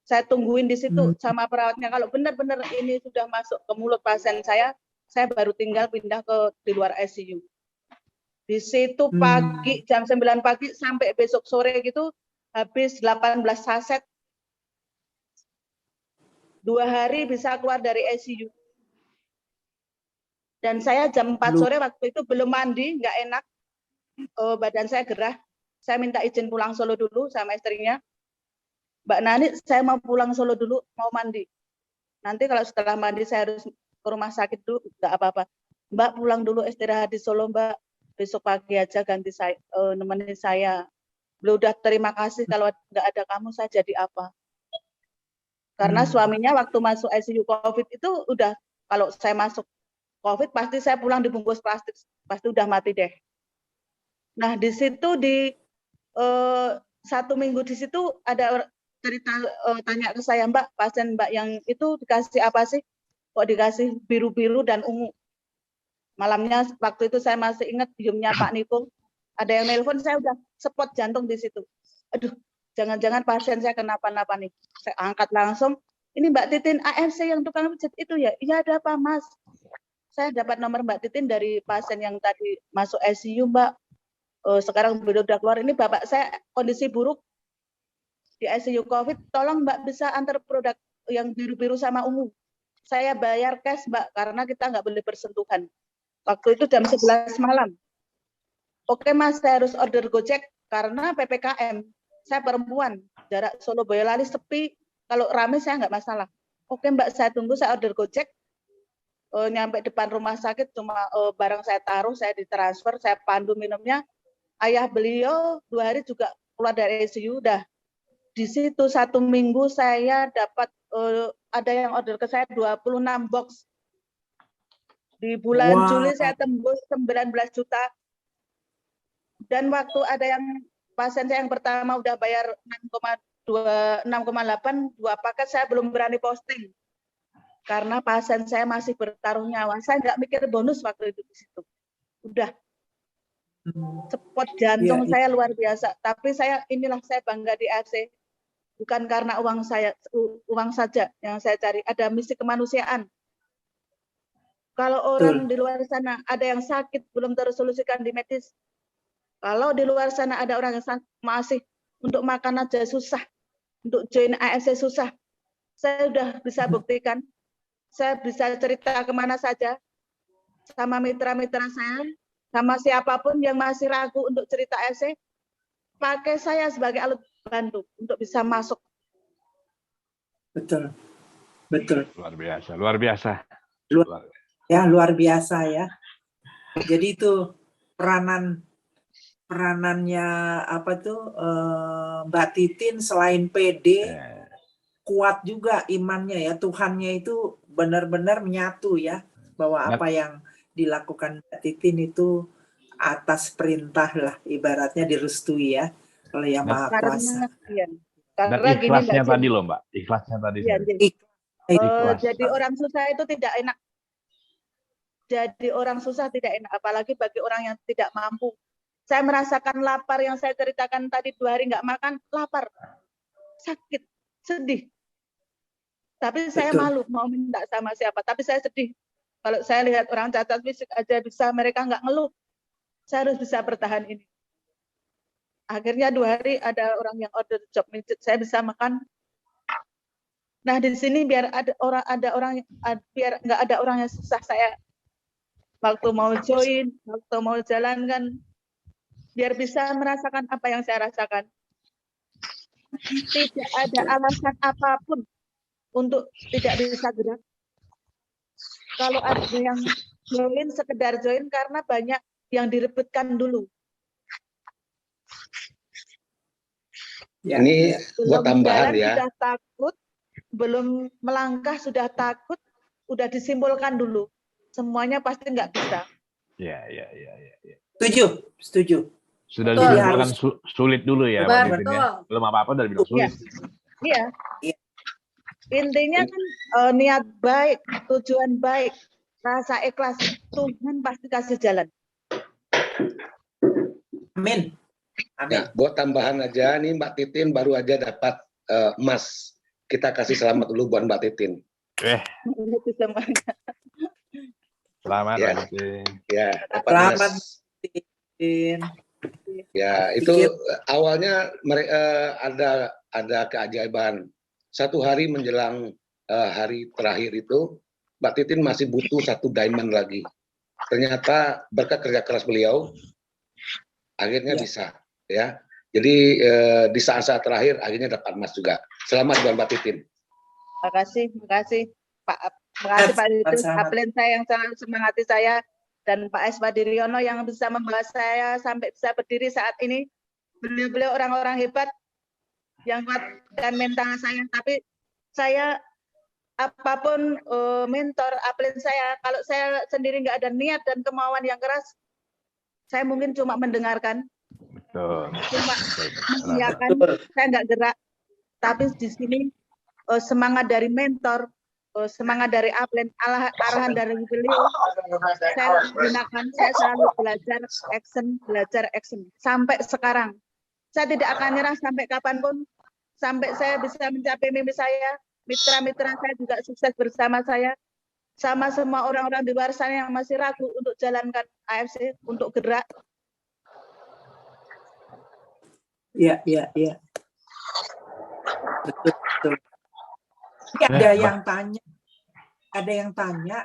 Saya tungguin di situ sama perawatnya. Kalau benar-benar ini sudah masuk ke mulut pasien saya baru tinggal pindah di luar ICU. Di situ pagi, jam 9 pagi sampai besok sore gitu, habis 18 saset. 2 hari bisa keluar dari ICU. Dan saya jam 4 sore waktu itu belum mandi, nggak enak. Badan saya gerah. Saya minta izin pulang Solo dulu sama istrinya. Mbak Nani, saya mau pulang Solo dulu, mau mandi. Nanti kalau setelah mandi saya harus ke rumah sakit dulu, nggak apa-apa. Mbak pulang dulu istirahat di Solo, Mbak. Besok pagi aja ganti saya, nemenin saya. Beliau udah terima kasih, kalau nggak ada kamu saya jadi apa. Karena suaminya waktu masuk ICU COVID itu udah, kalau saya masuk COVID pasti saya pulang dibungkus plastik, pasti udah mati deh. Nah di situ 1 minggu di situ ada cerita tanya ke saya, Mbak, pasien Mbak yang itu dikasih apa sih? Kok dikasih biru-biru dan ungu? Malamnya waktu itu saya masih ingat biumnya Pak Niko. Ada yang nelpon, saya udah spot jantung di situ. Aduh, jangan-jangan pasien saya kenapa-napa nih. Saya angkat langsung. Ini Mbak Titin AFC yang tukang pijat itu ya? Iya, ada apa Mas? Saya dapat nomor Mbak Titin dari pasien yang tadi masuk ICU, Mbak. Sekarang beliau udah keluar. Ini bapak saya kondisi buruk di ICU COVID. Tolong Mbak bisa antar produk yang biru-biru sama ungu. Saya bayar cash, Mbak, karena kita nggak boleh bersentuhan. Waktu itu jam 11 malam. Oke Mas, saya harus order Gojek karena PPKM. Saya perempuan, jarak Solo Boyolali sepi. Kalau rame saya nggak masalah. Oke Mbak, saya tunggu, saya order Gojek. Nyampe depan rumah sakit, cuma barang saya taruh, saya ditransfer, saya pandu minumnya. Ayah beliau 2 hari juga keluar dari ICU. Udah di situ 1 minggu saya dapat ada yang order ke saya 26 box. Di bulan Juli saya tembus 19 juta. Dan waktu ada yang pasien saya yang pertama udah bayar 6,8, 2 paket, saya belum berani posting. Karena pasien saya masih bertaruh nyawa. Saya nggak mikir bonus waktu itu di situ. Udah. Spot jantung saya luar biasa. Tapi inilah saya bangga di AFC. Bukan karena uang saja yang saya cari. Ada misi kemanusiaan. Kalau orang di luar sana ada yang sakit belum tersolusikan di medis. Kalau di luar sana ada orang yang masih untuk makan aja susah, untuk join AFC susah. Saya sudah bisa buktikan. Saya bisa cerita kemana saja sama mitra-mitra saya, sama siapapun yang masih ragu untuk cerita AFC, pakai saya sebagai alat bantu untuk bisa masuk. Betul, betul. Luar biasa, luar biasa. Luar biasa ya. Jadi itu peranannya apa tuh Mbak Titin selain PD, kuat juga imannya ya. Tuhannya itu benar-benar menyatu ya, bahwa apa yang dilakukan Mbak Titin itu atas perintah lah, ibaratnya direstui ya oleh Yang Maha Kuasa. Dan ikhlasnya tadi loh Mbak, ikhlasnya tadi. Ikhlas. Jadi orang susah itu tidak enak. Jadi orang susah tidak enak, apalagi bagi orang yang tidak mampu. Saya merasakan lapar yang saya ceritakan tadi 2 hari nggak makan, lapar, sakit, sedih. Tapi saya malu mau minta sama siapa, tapi saya sedih. Kalau saya lihat orang cacat fisik aja bisa, mereka nggak ngeluh. Saya harus bisa bertahan ini. Akhirnya 2 hari ada orang yang order job mijit, saya bisa makan. Nah di sini biar biar nggak ada orang yang susah, saya waktu mau join, waktu mau jalankan, biar bisa merasakan apa yang saya rasakan. Tidak ada alasan apapun untuk tidak bisa gerak. Kalau ada yang join, sekedar join karena banyak yang direbutkan dulu. Ya. Ini buat tambahan ya. Sudah takut, belum melangkah sudah takut, udah disimpulkan dulu. Semuanya pasti nggak bisa. Ya. Setuju. Sudah disimpulkan sulit dulu ya, Mbak Titin ya. Belum apa-apa udah bilang sulit. Iya. Intinya kan niat baik, tujuan baik, rasa ikhlas, Tuhan pasti kasih jalan. Amin. Nah, buat tambahan aja nih Mbak Titin baru aja dapat emas. Kita kasih selamat dulu buat Mbak Titin. Selamat ya. Mbak Titin. Ya, dapat Selamat emas. Titin. Ya, itu awalnya ada keajaiban. 1 hari menjelang hari terakhir itu, Mbak Titin masih butuh 1 diamond lagi. Ternyata berkat kerja keras beliau, akhirnya bisa, ya. Jadi di saat-saat terakhir akhirnya dapat emas juga. Selamat buat Mbak Titin. Terima kasih Pak. Terima kasih Pak Yudus, Aplen saya yang selalu semangati saya, dan Pak S. Wadiriono yang bisa membawa saya sampai bisa berdiri saat ini. Beliau orang-orang hebat yang kuatkan mental saya, tapi saya apapun mentor Aplen saya, kalau saya sendiri nggak ada niat dan kemauan yang keras, saya mungkin cuma mendengarkan, Betul. cuma mengiyakan, saya nggak gerak. tapi di sini semangat dari mentor, semangat dari upline, arahan dari beliau, saya gunakan, saya selalu belajar action sampai sekarang. Saya tidak akan nyerah sampai kapanpun, sampai saya bisa mencapai mimpi saya. Mitra-mitra saya juga sukses bersama saya, sama semua orang-orang di luar sana yang masih ragu untuk jalankan AFC, untuk gerak. Iya. Betul. Ini ada yang tanya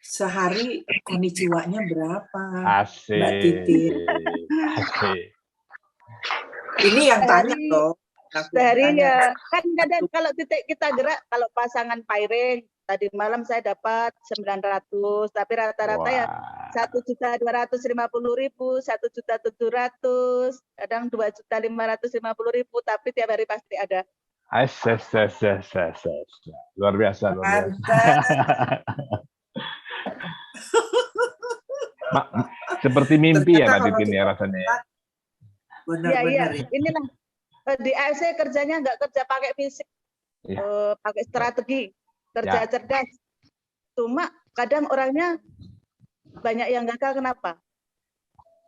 sehari konnichiwa-nya berapa? Asik. Mbak Titin. Asik. Ini yang tanya loh. Sehari ya, kan kadang kalau titik kita gerak, kalau pasangan pairing, tadi malam saya dapat 900, tapi rata-rata ya 1.250.000, 1.700.000, kadang 2.550.000, tapi tiap hari pasti ada. Luar biasa. Seperti mimpi ya Mbak Titin ya rasanya. Benar-benar. Iya. Inilah di AFC kerjanya nggak kerja pakai fisik, pakai strategi, kerja cerdas. Cuma kadang orangnya banyak yang gagal, kenapa?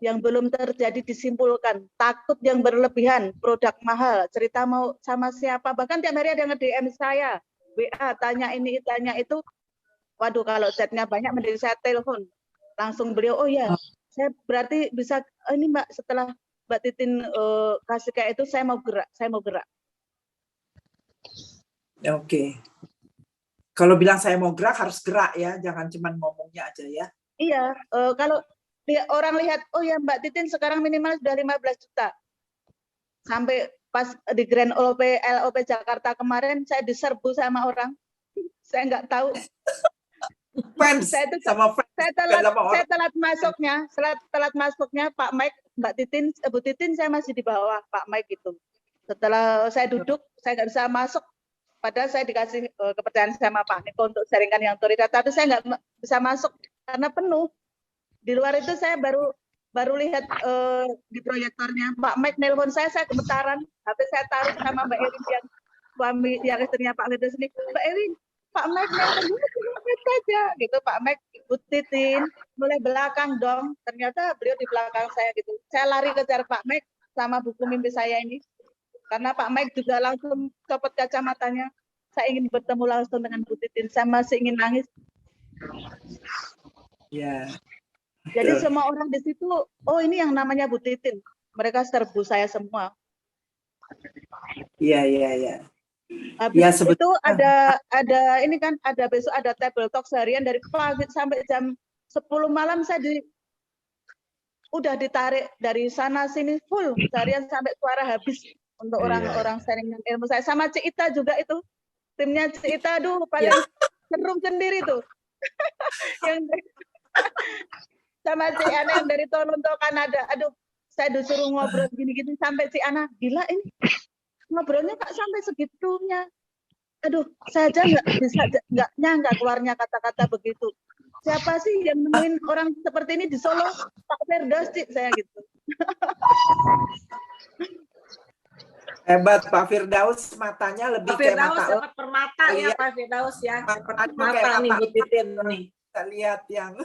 Yang belum terjadi disimpulkan, takut yang berlebihan, produk mahal, cerita mau sama siapa, bahkan tiap hari ada nge-DM saya, WA, tanya ini, tanya itu. Waduh, kalau chatnya banyak, mending saya telepon. Langsung beliau, oh ya, saya berarti bisa, ini Mbak, setelah Mbak Titin kasih kayak itu, saya mau gerak. Oke. Kalau bilang saya mau gerak, harus gerak ya, jangan cuma ngomongnya aja ya. Iya, kalau orang lihat, oh ya Mbak Titin sekarang minimal sudah 15 juta. Sampai pas di Grand LOP Jakarta kemarin, saya diserbu sama orang. Saya nggak tahu. Fans saya telat masuknya Pak Mike, Mbak Titin, Bu Titin saya masih di bawah Pak Mike itu. Setelah saya duduk, saya nggak bisa masuk. Padahal saya dikasih kepercayaan sama Pak Niko untuk sharingkan yang otoritas, tapi saya nggak bisa masuk karena penuh. Di luar itu saya baru lihat di proyektornya Pak Mike nelpon saya gemetaran. Tapi saya taruh sama Mbak Erin yang suami yang istrinya Pak Firdaus ini. Mbak Erin, Pak Mike nelpon saja gitu. Pak Mike ikut Titin mulai belakang dong. Ternyata beliau di belakang saya gitu. Saya lari kejar Pak Mike sama buku mimpi saya ini. Karena Pak Mike juga langsung copot kacamatanya. Saya ingin bertemu langsung dengan Bu Titin. Saya masih ingin nangis. Ya. Jadi semua orang di situ, oh ini yang namanya Bu Titin. Mereka serbu saya semua. Iya. Habis itu ada ini kan, ada besok ada table talk seharian dari pagi sampai jam 10 malam saya udah ditarik dari sana sini full seharian sampai suara habis untuk orang-orang sharing ilmu saya. Sama Cik Ita juga itu, timnya Cik Ita, aduh paling seru sendiri tuh. Yang sama Cik Ana yang dari Toronto Kanada, aduh saya disuruh ngobrol gini-gini sampai Cik Ana, gila ini ngobrolnya kok sampai segitunya. Aduh, saya aja nggak nyangka keluarnya kata-kata begitu. Siapa sih yang nemuin orang seperti ini di Solo? Pak Firdaus, Cik, saya gitu. Hebat Pak Firdaus, matanya lebih kayak mata dapat permata ya Pak Firdaus ya. Dapat mata nih Bu Titin nih. Kita lihat yang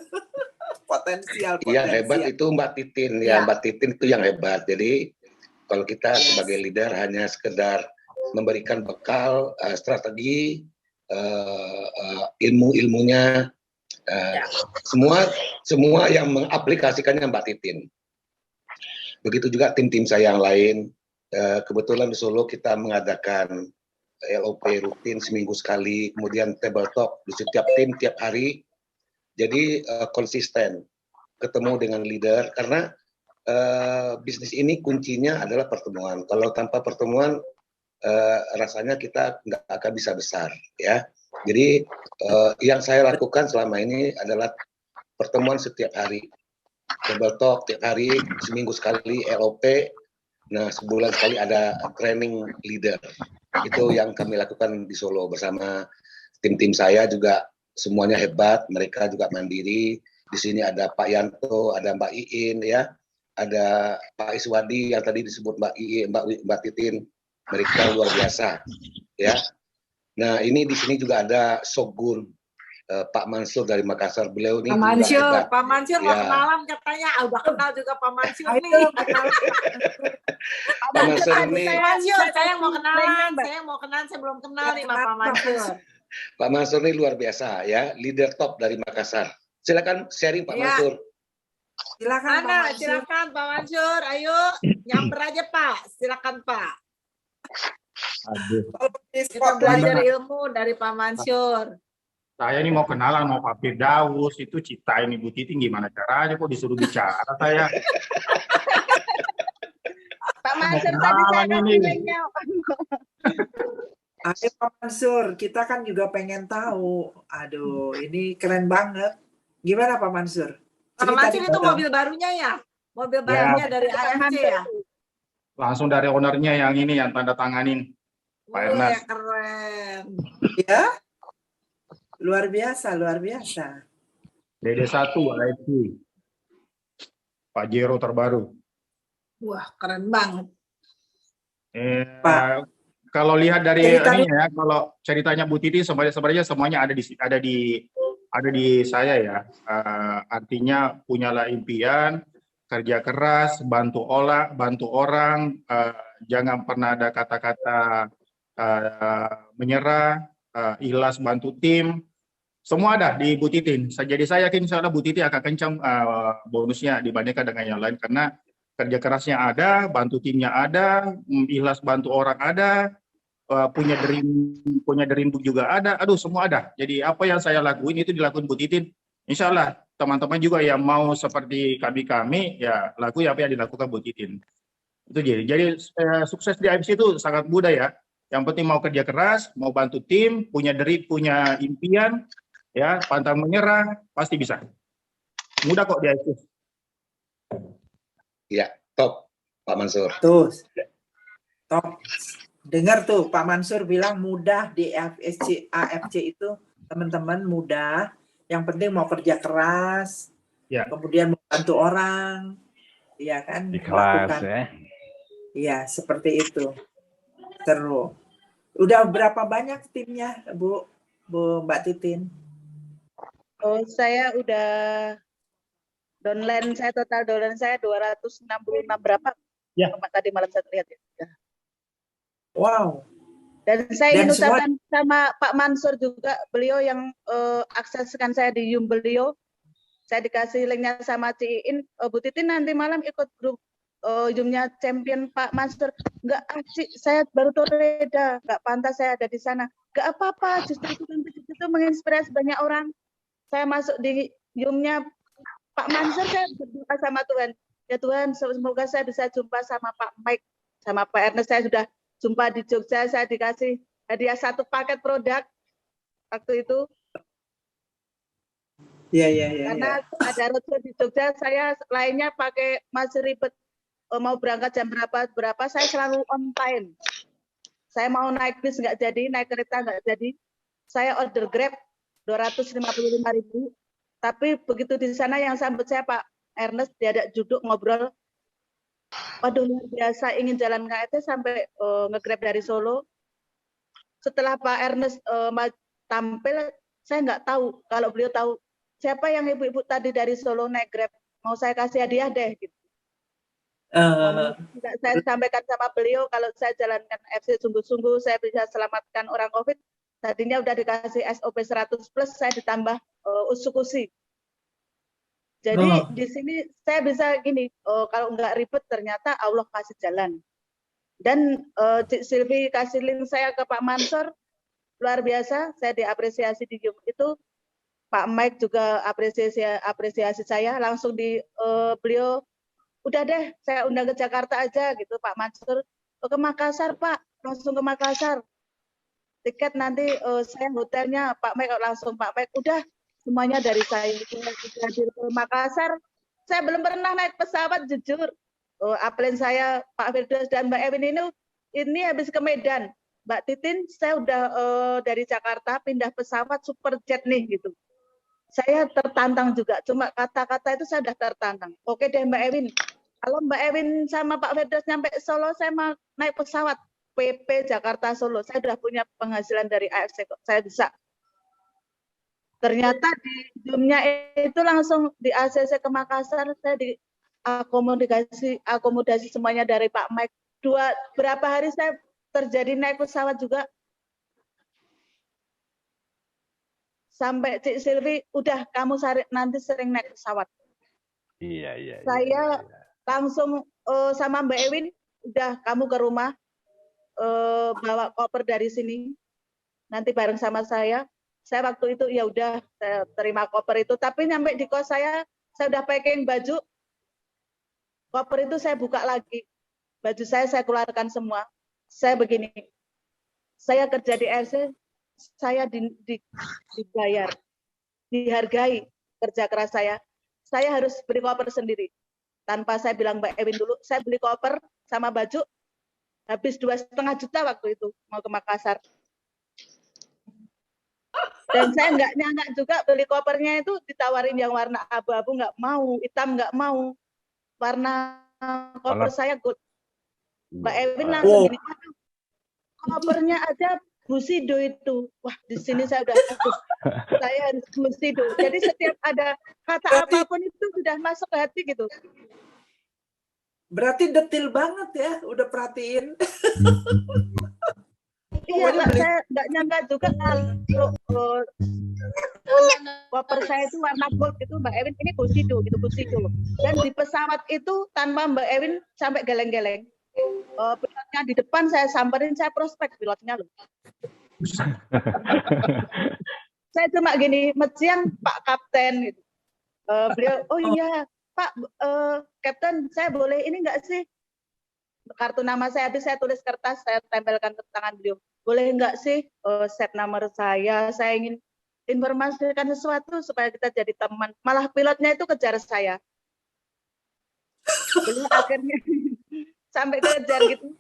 potensial. Yang hebat itu Mbak Titin ya. Mbak Titin itu yang hebat. Jadi kalau kita sebagai leader hanya sekedar memberikan bekal strategi, ilmu-ilmunya, semua yang mengaplikasikannya Mbak Titin. Begitu juga tim-tim saya yang lain. Kebetulan di Solo kita mengadakan LOP rutin seminggu sekali, kemudian table talk di setiap tim tiap hari. Jadi konsisten ketemu dengan leader, karena bisnis ini kuncinya adalah pertemuan. Kalau tanpa pertemuan rasanya kita nggak akan bisa besar, ya. Jadi yang saya lakukan selama ini adalah pertemuan setiap hari, table talk tiap hari, seminggu sekali LOP. Nah, sebulan sekali ada training leader. Itu yang kami lakukan di Solo bersama tim-tim saya juga. Semuanya hebat, mereka juga mandiri. Di sini ada Pak Yanto, ada Mbak Iin, ya, ada Pak Iswadi yang tadi disebut Mbak Iin, Mbak Titin. mereka luar biasa, ya. Nah, ini di sini juga ada Shogun Pak Mansur dari Makassar. Beliau ini Pak juga Mansur, hebat. Pak Mansur mau Ya. kenalan katanya. Ah, udah kenal juga Pak Mansur Ayo, nih. Pak Mansur ini, Pak Mansur, saya mau Lainnya, kenalan. Mbak. Saya mau kenalan, saya belum kenal nih sama Pak Mansur. Pak Mansur ini luar biasa, ya, leader top dari Makassar. Silakan sharing Pak Ya. Mansur. Silakan Pak Mana? Mansur. Silakan Pak Mansur. Ayo, nyamper aja Pak. Silakan Pak. Aduh. Kita belajar ilmu dari Pak Mansur. Saya ini mau kenalan mau Pak Firdaus, itu ciptain Ibu Titi gimana caranya kok disuruh bicara saya. Pak Mau Mansur tadi saya kenalan kasih ini. linknya. Ayo Pak Mansur, kita kan juga pengen tahu. Aduh, ini keren banget. Gimana Pak Mansur? Pak Cerita Mansur dikit itu dong. mobil barunya ya? Mobil Ya. barunya dari Pak AFC Mansur. ya? Langsung dari ownernya yang ini yang tanda tanganin. Pak Wih, Ernest. keren. Ya, luar biasa, luar biasa. DD1 AFC. Pak Jero terbaru. Wah, keren banget. Pak. Kalau lihat dari Ceritanya- ini ya, kalau ceritanya Bu Titi sebenarnya semuanya ada di saya ya. Artinya punyalah impian, kerja keras, bantu orang, jangan pernah ada kata-kata menyerah, ikhlas bantu tim. Semua ada di Bu Titin. Jadi saya yakin insya Allah Bu Titi akan kencang bonusnya dibandingkan dengan yang lain karena kerja kerasnya ada, bantu timnya ada, ikhlas bantu orang ada, punya dream juga ada. Aduh, semua ada. Jadi apa yang saya lakuin itu dilakuin Bu Titin. Insya Allah teman-teman juga yang mau seperti kami ya lakuin apa yang dilakukan Bu Titin. Itu jadi sukses di AFC itu sangat mudah ya. Yang penting mau kerja keras, mau bantu tim, punya punya impian, ya, pantang menyerah, pasti bisa. Mudah kok di AFC. Ya, top Pak Mansur. Tuh, top. Dengar tuh Pak Mansur bilang mudah di AFC itu teman-teman mudah. Yang penting mau kerja keras, Ya. kemudian membantu orang, ya kan? Ikhlas Lakukan. ya. Iya, seperti itu. Seru. Udah berapa banyak timnya, Bu Mbak Titin? Oh, saya udah downline saya total downline saya 266 berapa? Ya. Tadi malam saya lihat ya. Wow. Dan saya Dan ingin semua- ucapkan sama Pak Mansur juga, beliau yang akseskan saya di Yum beliau. Saya dikasih linknya sama Ciin. Bu Titin nanti malam ikut grup Yumnya champion Pak Mansur. Enggak asik, saya baru toreda, enggak pantas saya ada di sana. Enggak apa-apa, justru itu menginspirasi banyak orang. Saya masuk di Yumnya Pak Mansur, saya berdoa sama Tuhan. Ya Tuhan, semoga saya bisa jumpa sama Pak Mike, sama Pak Ernest. Saya sudah jumpa di Jogja, saya dikasih hadiah 1 paket produk waktu itu. Iya. Karena ada roadshow di Jogja, saya lainnya pakai masih ribet. Mau berangkat jam berapa, saya selalu on time. Saya mau naik bis nggak jadi, naik kereta nggak jadi. Saya order Grab 255.000. Tapi begitu di sana yang sambut saya Pak Ernest, diajak duduk ngobrol. Waduh, luar biasa, ingin jalan KRT sampai nge-Grab dari Solo. Setelah Pak Ernest tampil, saya nggak tahu kalau beliau tahu siapa yang ibu-ibu tadi dari Solo naik Grab. Mau saya kasih hadiah deh. Gitu. Saya sampaikan sama beliau kalau saya jalankan FC sungguh-sungguh, saya bisa selamatkan orang COVID. Tadinya udah dikasih SOP 100+, saya ditambah usukusi. Jadi di sini saya bisa gini, kalau nggak ribet ternyata Allah kasih jalan. Dan Cik Silvi kasih link saya ke Pak Mansur, luar biasa, saya diapresiasi di Yum itu. Pak Mike juga apresiasi saya, langsung di beliau, udah deh saya undang ke Jakarta aja gitu Pak Mansur. Ke Makassar Pak, langsung ke Makassar. Tiket nanti saya hotelnya Pak Mike, langsung Pak Mike, udah semuanya dari saya. Hadir ke Makassar, saya belum pernah naik pesawat jujur. Apalagi saya Pak Firdaus dan Mbak Ewin ini habis ke Medan. Mbak Titin, saya udah dari Jakarta pindah pesawat superjet nih gitu. Saya tertantang juga, cuma kata-kata itu saya sudah tertantang. Oke deh Mbak Ewin, kalau Mbak Ewin sama Pak Firdaus nyampe Solo, saya mau naik pesawat. PP Jakarta Solo. Saya sudah punya penghasilan dari AFC kok. Saya bisa. Ternyata di Zoom-nya itu langsung di ACC ke Makassar, saya di akomodasi semuanya dari Pak Mike. Berapa hari saya terjadi naik pesawat juga. Sampai Cik Silvi, udah kamu nanti sering naik pesawat. Iya. Saya langsung sama Mbak Ewin, udah kamu ke rumah, bawa koper dari sini, nanti bareng sama saya. Saya waktu itu ya udah saya terima koper itu, tapi nyampe di kos saya udah packing baju, koper itu saya buka lagi, baju saya keluarkan semua. Saya begini, saya kerja di RC, saya dibayar, dihargai kerja keras saya harus beli koper sendiri. Tanpa saya bilang Mbak Ewin dulu, saya beli koper sama baju, habis 2,5 juta waktu itu mau ke Makassar. Dan saya nggak nyangka juga beli kopernya itu ditawarin yang warna abu-abu, nggak mau, hitam nggak mau, warna koper saya good. Mbak Ewin langsung gini, kopernya aja Busido itu. Wah, di sini saya udah saya harus Busido. Jadi setiap ada kata apapun itu sudah masuk ke hati gitu. Berarti detil banget ya, udah perhatiin. Iya, saya nggak nyangka juga kalau koper saya itu warna gold itu Mbak Ewin, ini Busido gitu, Busido. Dan di pesawat itu tanpa Mbak Ewin sampai geleng-geleng. Pilotnya di depan saya samperin, saya prospek pilotnya loh. Saya cuma gini, siang Pak Kapten gitu. Beliau, oh iya Pak Kapten, saya boleh ini nggak sih kartu nama saya, habis saya tulis kertas, saya tempelkan ke tangan beliau. Boleh nggak sih set nomor saya ingin informasikan sesuatu supaya kita jadi teman. Malah pilotnya itu kejar saya. Beliau akhirnya sampai kejar gitu.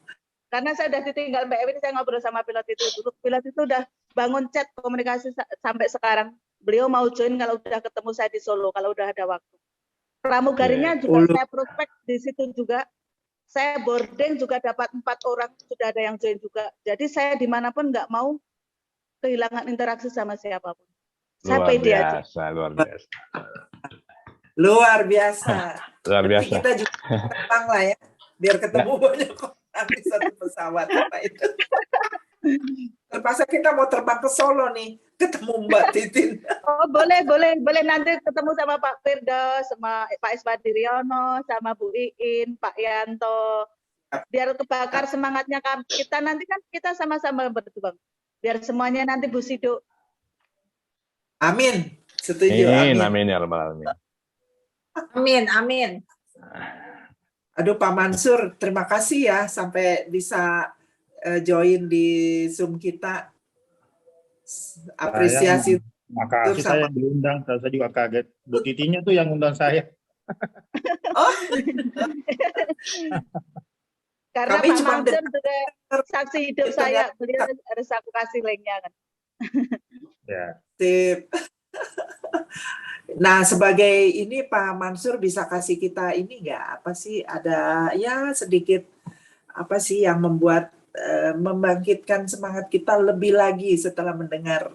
Karena saya udah ditinggal Mbak Ewin, saya ngobrol sama pilot itu dulu. Pilot itu udah bangun chat komunikasi sampai sekarang. Beliau mau join kalau udah ketemu saya di Solo, kalau udah ada waktu. Pramugarinya juga saya prospek di situ juga. Saya boarding juga dapat 4 orang, sudah ada yang join juga. Jadi saya dimanapun nggak mau kehilangan interaksi sama siapapun. Saya pede aja. Luar biasa. Luar biasa. Luar biasa. Kita juga terbang lah ya, biar ketemu banyak orang di satu pesawat. Itu. Terpaksa kita mau terbang ke Solo nih, ketemu Mbak Titin. Oh boleh nanti ketemu sama Pak Firdaus, sama Pak Iswadiriono, sama Bu Iin, Pak Yanto. Biar kebakar semangatnya kita, nanti kan kita sama-sama berjuang. Biar semuanya nanti Busido. Amin. Setuju. Amin ya rabbal alamin. Amin. Aduh Pak Mansur, terima kasih ya sampai bisa join di Zoom kita. Apresiasi. Makasih saya diundang, saya juga kaget. Bu Titinya tuh yang undang saya. Oh. Karena Pak Mansur juga saksi hidup saya, beliau harus aku kasih linknya kan. Ya. Sip. Nah, sebagai ini Pak Mansur bisa kasih kita ini nggak, apa sih, ada ya sedikit apa sih yang membuat membangkitkan semangat kita lebih lagi setelah mendengar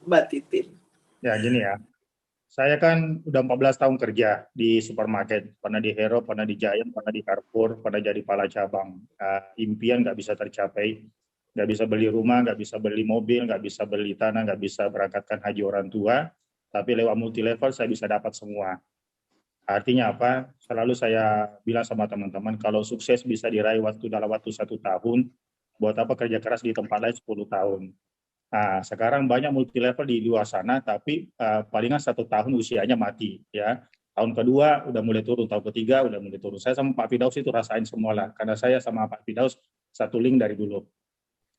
Mbak Titin? Ya gini ya, saya kan udah 14 tahun kerja di supermarket, pernah di Hero, pernah di Giant, pernah di Carrefour, pernah jadi kepala cabang. Impian nggak bisa tercapai, nggak bisa beli rumah, nggak bisa beli mobil, nggak bisa beli tanah, nggak bisa berangkatkan haji orang tua, tapi lewat multi level saya bisa dapat semua. Artinya apa? Selalu saya bilang sama teman-teman, kalau sukses bisa diraih dalam waktu 1 tahun, buat apa kerja keras di tempat lain 10 tahun. Nah, sekarang banyak multi level di luar sana, tapi palingan 1 tahun usianya mati. Ya, tahun kedua udah mulai turun, tahun ketiga udah mulai turun. Saya sama Pak Firdaus itu rasain semua lah, karena saya sama Pak Firdaus satu link dari dulu.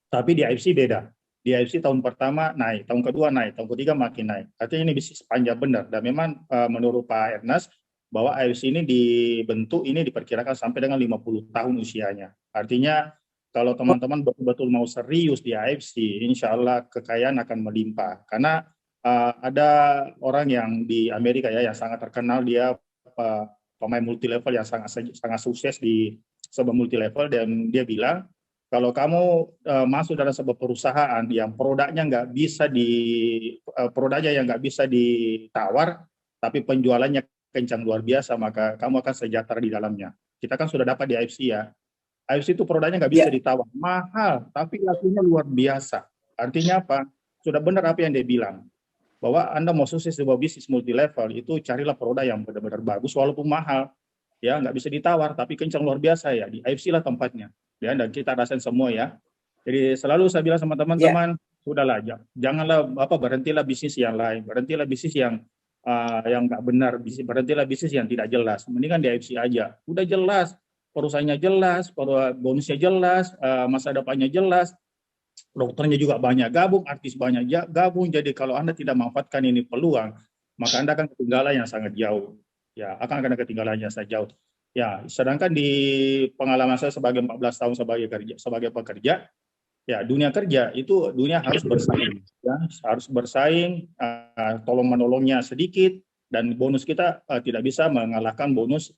Tapi di AFC beda. Di AFC tahun pertama naik, tahun kedua naik, tahun ketiga makin naik. Artinya ini bisnis panjang benar. Dan memang menurut Pak Ernest, bahwa AFC ini dibentuk, ini diperkirakan sampai dengan 50 tahun usianya. Artinya kalau teman-teman betul-betul mau serius di AFC, insya Allah kekayaan akan melimpah. Karena ada orang yang di Amerika ya yang sangat terkenal, dia pemain multi level yang sangat sukses di sebuah multi level, dan dia bilang Kalau kamu masuk dalam sebuah perusahaan yang produknya nggak bisa ditawar, tapi penjualannya kencang luar biasa, maka kamu akan sejahtera di dalamnya. Kita kan sudah dapat di AFC ya. AFC itu produknya nggak bisa ditawar, mahal, tapi lakunya luar biasa. Artinya apa? Sudah benar apa yang dia bilang, bahwa Anda mau sukses sebuah bisnis multi level itu carilah produk yang benar-benar bagus walaupun mahal, ya nggak bisa ditawar, tapi kencang luar biasa ya. Di AFC lah tempatnya. Ya, dan kita rasain semua ya. Jadi selalu saya bilang sama teman-teman, sudahlah, janganlah berhentilah bisnis yang lain, berhentilah bisnis yang nggak benar, berhentilah bisnis yang tidak jelas. Mendingan di AFC aja, udah jelas, perusahaannya jelas, bonusnya jelas, masa depannya jelas, dokternya juga banyak gabung, artis banyak gabung. Jadi kalau Anda tidak manfaatkan ini peluang, maka Anda akan ketinggalan yang sangat jauh. Ya, akan ketinggalan yang sangat jauh. Ya, sedangkan di pengalaman saya sebagai 14 tahun sebagai pekerja, ya dunia kerja itu dunia harus bersaing, ya, harus bersaing, tolong menolongnya sedikit, dan bonus kita tidak bisa mengalahkan bonus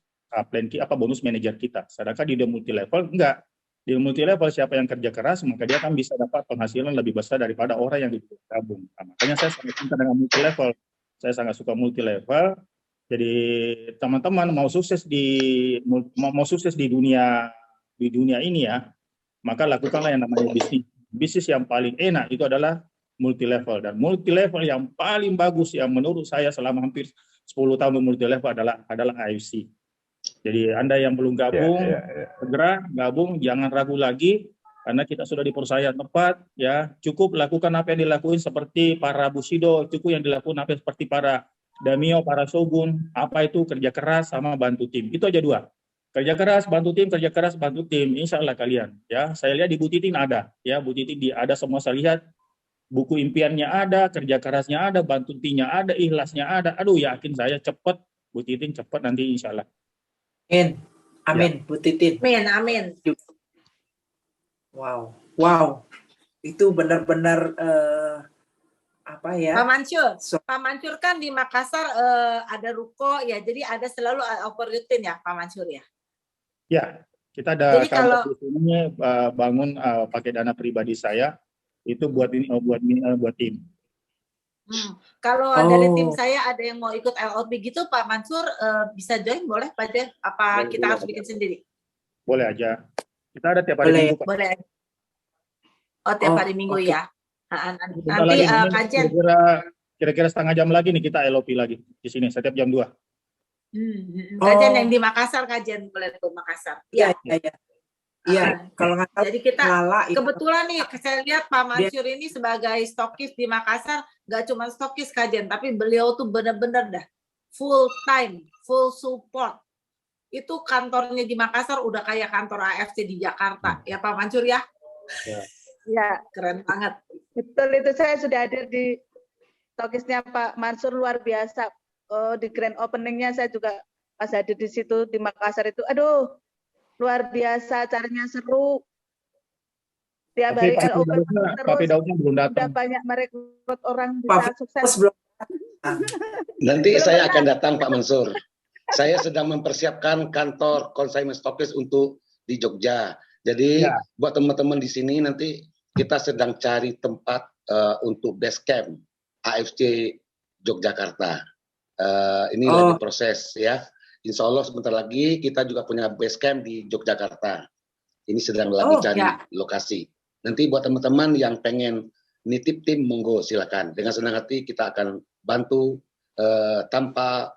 bonus manajer kita. Sedangkan di multi level enggak. Di multi level siapa yang kerja keras maka dia akan bisa dapat penghasilan lebih besar daripada orang yang digabung. Nah, makanya saya sangat cinta dengan multi level. Saya sangat suka multi level. Jadi teman-teman mau sukses di dunia ini ya, maka lakukanlah yang namanya bisnis. Bisnis yang paling enak itu adalah multi level, dan multi level yang paling bagus yang menurut saya selama hampir 10 tahun multi level adalah AFC. Jadi Anda yang belum gabung, segera gabung, jangan ragu lagi, karena kita sudah di perusahaan tepat, ya. Cukup lakukan apa yang dilakukan seperti para Bushido, cukup yang dilakukan apa seperti para Daimyo, para Shogun, apa itu kerja keras sama bantu tim. Itu aja dua. Kerja keras, bantu tim, kerja keras, bantu tim. Insya Allah kalian, ya. Saya lihat di Bu Titin ada, ya. Bu Titin ada semua, saya lihat buku impiannya ada, kerja kerasnya ada, bantu timnya ada, ikhlasnya ada. Aduh, yakin saya cepat, Bu Titin cepat nanti insya Allah. Amin, Bu Titin. Amin. Wow. Itu benar-benar apa ya? Pak Mansur kan di Makassar ada ruko ya, jadi ada selalu opportunity ya Pak Mansur ya. Ya, kita ada jadi kalau di sini bangun pakai dana pribadi saya itu buat tim. Kalau dari tim saya ada yang mau ikut LOP gitu, Pak Mansur bisa join, boleh Pak Jen? Apa kita harus bikin sendiri? Boleh aja. Kita ada tiap hari Minggu. Boleh. Oh, tiap hari Minggu ya. Nanti kajian. Kira-kira setengah jam lagi nih kita LOP lagi di sini setiap jam 2. Kajian yang di Makassar, kajian boleh tuh Makassar. Iya, kalau nggak tahu. Jadi kita kebetulan nih saya lihat Pak Mansur ini sebagai stokis di Makassar, nggak cuma stokis kajian, tapi beliau tuh benar-benar dah full time, full support. Itu kantornya di Makassar udah kayak kantor AFC di Jakarta, ya Pak Mansur ya? Ya, keren banget. Betul, itu saya sudah hadir di stokisnya Pak Mansur, luar biasa. Di grand openingnya saya juga pas hadir di situ di Makassar itu, aduh. Luar biasa, caranya seru. Tiap hari open terus, belum datang. Udah banyak merekrut orang bisa sukses. Nanti saya akan datang Pak Mansur. Saya sedang mempersiapkan kantor consignment stokis untuk di Jogja. Jadi buat teman-teman di sini nanti kita sedang cari tempat untuk base camp AFC Yogyakarta. Ini lagi proses ya. Insya Allah sebentar lagi kita juga punya base camp di Yogyakarta. Ini sedang lagi cari lokasi. Nanti buat teman-teman yang pengen nitip tim, monggo silakan. Dengan senang hati kita akan bantu tanpa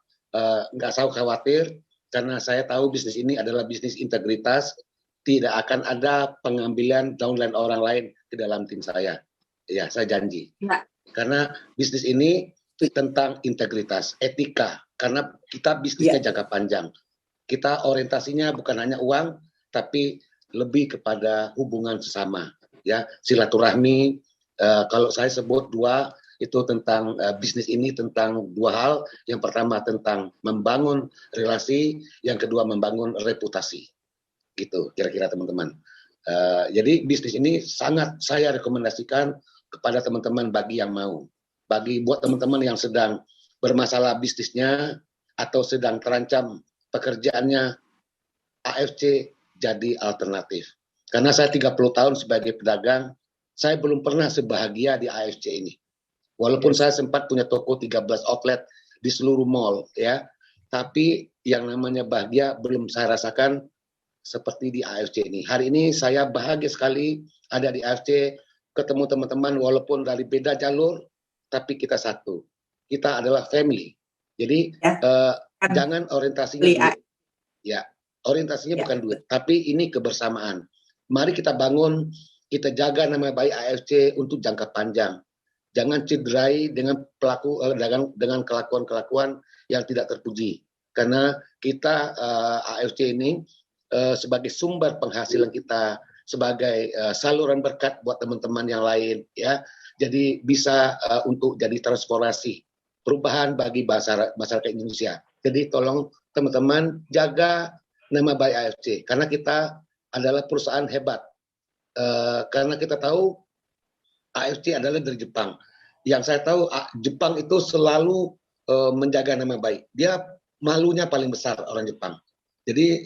nggak usah khawatir, karena saya tahu bisnis ini adalah bisnis integritas. Tidak akan ada pengambilan downline orang lain di dalam tim saya. Ya, saya janji. Karena bisnis ini tentang integritas, etika. Karena kita bisnisnya jangka panjang. Kita orientasinya bukan hanya uang, tapi lebih kepada hubungan sesama. Ya, silaturahmi. Kalau saya sebut dua, itu tentang bisnis ini tentang dua hal. Yang pertama tentang membangun relasi, yang kedua membangun reputasi. Gitu, kira-kira teman-teman. Jadi bisnis ini sangat saya rekomendasikan kepada teman-teman bagi yang mau. Bagi buat teman-teman yang sedang bermasalah bisnisnya atau sedang terancam pekerjaannya, AFC jadi alternatif. Karena saya 30 tahun sebagai pedagang, saya belum pernah sebahagia di AFC ini. Walaupun saya sempat punya toko 13 outlet di seluruh mall, ya, tapi yang namanya bahagia belum saya rasakan seperti di AFC ini. Hari ini saya bahagia sekali ada di AFC, ketemu teman-teman walaupun dari beda jalur, tapi kita satu. Kita adalah family. Jadi jangan orientasinya duit. Ya, orientasinya bukan duit, tapi ini kebersamaan. Mari kita bangun, kita jaga nama baik AFC untuk jangka panjang. Jangan cederai dengan dengan kelakuan-kelakuan yang tidak terpuji. Karena kita AFC ini sebagai sumber penghasilan kita, sebagai saluran berkat buat teman-teman yang lain, ya. Jadi bisa untuk jadi transformasi perubahan bagi masyarakat Indonesia. Jadi tolong teman-teman jaga nama baik AFC karena kita adalah perusahaan hebat. Karena kita tahu AFC adalah dari Jepang. Yang saya tahu Jepang itu selalu menjaga nama baik. Dia malunya paling besar orang Jepang. Jadi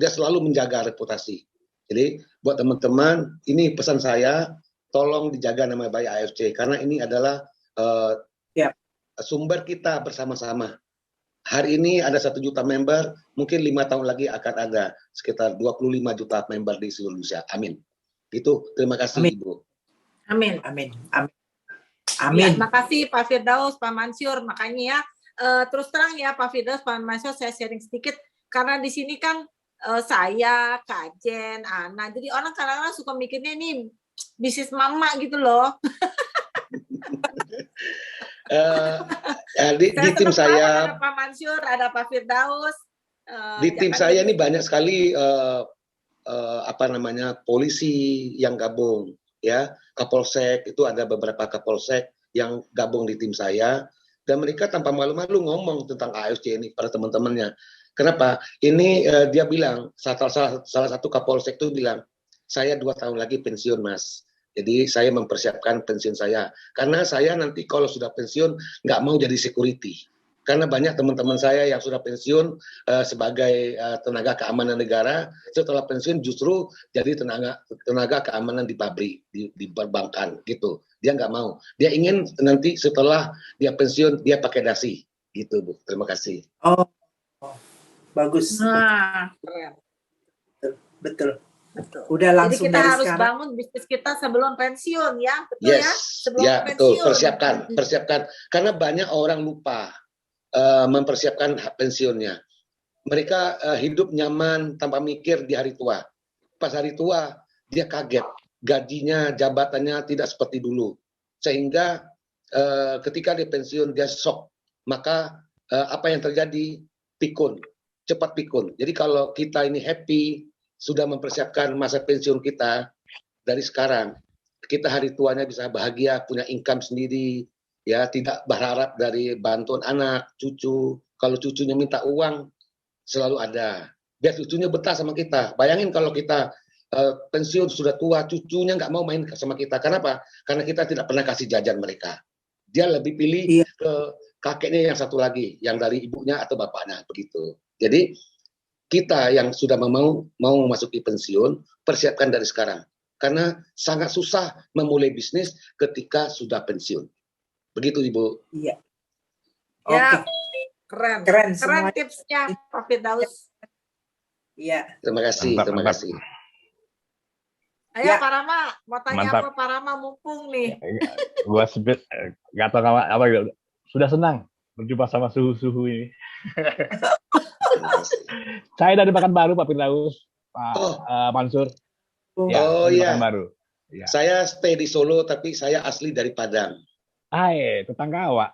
dia selalu menjaga reputasi. Jadi buat teman-teman, ini pesan saya, tolong dijaga nama baik AFC karena ini adalah sumber kita bersama-sama. Hari ini ada 1 juta member, mungkin 5 tahun lagi akan ada sekitar 25 juta member di seluruh Indonesia. Amin. Itu terima kasih Ibu. Amin. Amin. Ya, terima kasih Pak Firdaus, Pak Mansur. Makanya ya, terus terang ya Pak Firdaus, Pak Mansur, saya sharing sedikit karena di sini kan saya, Kak Jen, Ana. Jadi orang kadang-kadang suka mikirnya ini bisnis mama gitu loh. Di tim saya, ada Pak Mansur, ada Pak Firdaus. Di tim saya ini banyak sekali polisi yang gabung, ya, Kapolsek, itu ada beberapa Kapolsek yang gabung di tim saya dan mereka tanpa malu-malu ngomong tentang AFC ini pada teman-temannya. Kenapa? Ini dia bilang salah satu Kapolsek itu bilang, saya 2 tahun lagi pensiun Mas. Jadi saya mempersiapkan pensiun saya karena saya nanti kalau sudah pensiun nggak mau jadi security. Karena banyak teman-teman saya yang sudah pensiun sebagai tenaga keamanan negara, setelah pensiun justru jadi tenaga keamanan di pabrik, di perbankan gitu. Dia nggak mau. Dia ingin nanti setelah dia pensiun dia pakai dasi gitu, Bu. Terima kasih. Oh, bagus. Nah, keren. Betul. Jadi Udah langsung kita dari harus sekarang. bangun bisnis kita sebelum pensiun ya, betul Yes, ya? Sebelum ya betul. pensiun. Persiapkan. Karena banyak orang lupa mempersiapkan hak pensiunnya. Mereka hidup nyaman tanpa mikir di hari tua. Pas hari tua dia kaget, gajinya, jabatannya tidak seperti dulu. Sehingga ketika dia pensiun dia shock. Maka apa yang terjadi? Pikun, cepat pikun. Jadi kalau kita ini happy, sudah mempersiapkan masa pensiun kita dari sekarang, kita hari tuanya bisa bahagia, punya income sendiri, ya, tidak berharap dari bantuan anak, cucu. Kalau cucunya minta uang, selalu ada. Biar cucunya betah sama kita. Bayangin kalau kita pensiun sudah tua, cucunya nggak mau main sama kita. Kenapa? Karena kita tidak pernah kasih jajan mereka. Dia lebih pilih ke kakeknya yang satu lagi, yang dari ibunya atau bapaknya, begitu. Jadi kita yang sudah mau memasuki pensiun, persiapkan dari sekarang. Karena sangat susah memulai bisnis ketika sudah pensiun. Begitu Ibu. Iya. Ya, Oke. keren semua. tipsnya Pak Firdaus. Iya. Terima kasih, Mantap, terima mantap. kasih. Ayo Ya. Pak Rama, mau tanya Mantap. apa Pak Rama mumpung nih? Gua nggak tahu apa gitu. Sudah senang berjumpa sama suhu-suhu ini. Terima kasih. Saya dari Pekanbaru, Pak Firdaus, Pak Mansur. Ya, Oh dari iya. Pekanbaru. Ya. Saya stay di Solo tapi saya asli dari Padang. Tetangga awak.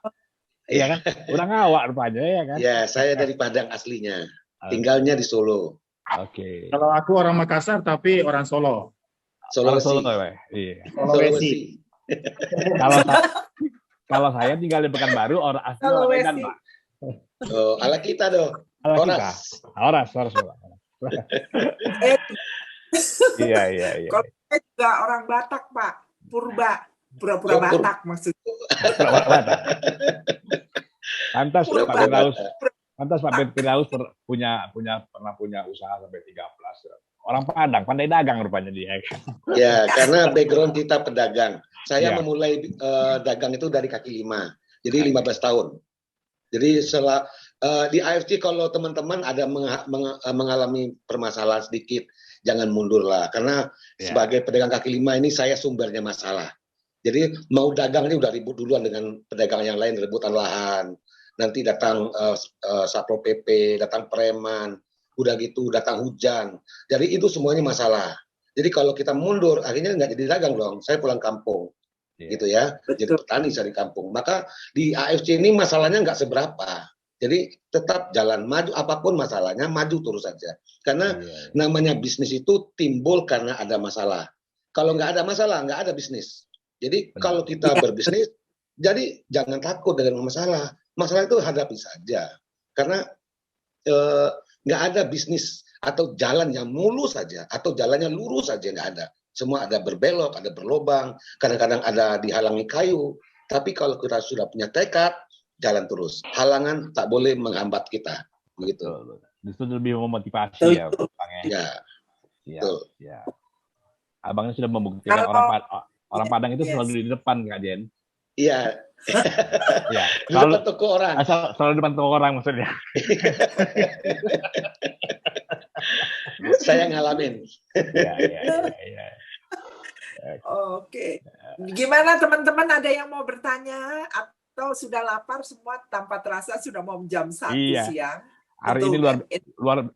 Iya kan? Orang awak rupanya ya kan? Ya, saya dari Padang aslinya. Oke. Tinggalnya di Solo. Oke. Kalau aku orang Makassar tapi orang Solo. Orang Sulawesi. Solo, Pak. Iya. Sulawesi. Kalau saya tinggal di Pekanbaru, orang asli orang Medan, Pak. Oh, ala kita dong. Ala kita. Oras. Oras. Iya. Kalau saya juga orang Batak, Pak. Pura-pura Oh, Batak maksudnya. Pantas Pura Pak Firdaus. Pantas Pak Firdaus pernah punya usaha sampai 13 orang Padang, pandai dagang rupanya dia. Ya, karena background kita pedagang. Saya Ya. memulai dagang itu dari kaki lima, jadi 15 tahun. Jadi di AFC kalau teman-teman ada mengalami permasalahan sedikit, jangan mundur lah. Karena Ya. sebagai pedagang kaki lima ini saya sumbernya masalah. Jadi mau dagang ini udah ribut duluan dengan pedagang yang lain, rebutan lahan. Nanti datang Satpol PP, datang preman, udah gitu datang hujan. Jadi itu semuanya masalah. Jadi kalau kita mundur, akhirnya nggak jadi dagang dong. Saya pulang kampung, gitu ya. Jadi Betul. petani saya di kampung. Maka di AFC ini masalahnya nggak seberapa. Jadi tetap jalan maju, apapun masalahnya maju terus saja. Karena Iya. namanya bisnis itu timbul karena ada masalah. Kalau nggak ada masalah, nggak ada bisnis. Jadi Benar. kalau kita berbisnis, jadi jangan takut dengan masalah. Masalah itu hadapi saja. Karena nggak ada bisnis atau jalan yang mulus saja, atau jalannya lurus saja, nggak ada. Semua ada berbelok, ada berlobang, kadang-kadang ada dihalangi kayu. Tapi kalau kita sudah punya tekad, jalan terus. Halangan tak boleh menghambat kita. Begitu. Betul. Itu lebih memotivasi Betul. ya, Bang ya. Ya, Siap, betul. siap. Abangnya sudah membuktikan orang Padang itu Yes. selalu di depan, Kak Jen. Iya, Ya, di depan toko orang. selalu di depan toko orang maksudnya. Saya ngalamin. Iya. Oke. Gimana teman-teman, ada yang mau bertanya atau sudah lapar semua tanpa terasa sudah mau jam 1 Iya. siang? Hari Untuk ini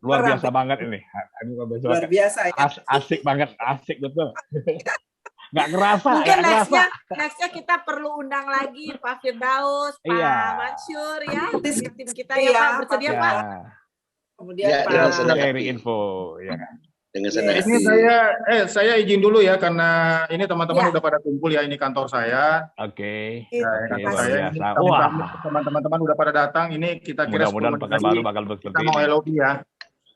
luar biasa banget ini. Hari ini luar biasa luar banget. biasa ya. Asik banget, asik betul. Nggak kerasa, Mungkin nggak kerasa. nextnya kita perlu undang lagi Pak Firdaus, Pak Iya. Mansur ya, tim kita Iya, ya Pak, bersedia Pak. Pak? Kemudian Ya, Pak dengan senang hati. Sharing info, ya kan. Dengan senang Yes. hati. Ini saya izin dulu ya karena ini teman-teman Ya. udah pada kumpul ya, ini kantor saya. Oke. Iya, Nah, Oke, kantor luar saya ini biasa. teman-teman udah pada datang. Ini kita kira Mudah-mudahan 10 menit pekan lagi baru bakal kita seperti mau ini. LOB ya.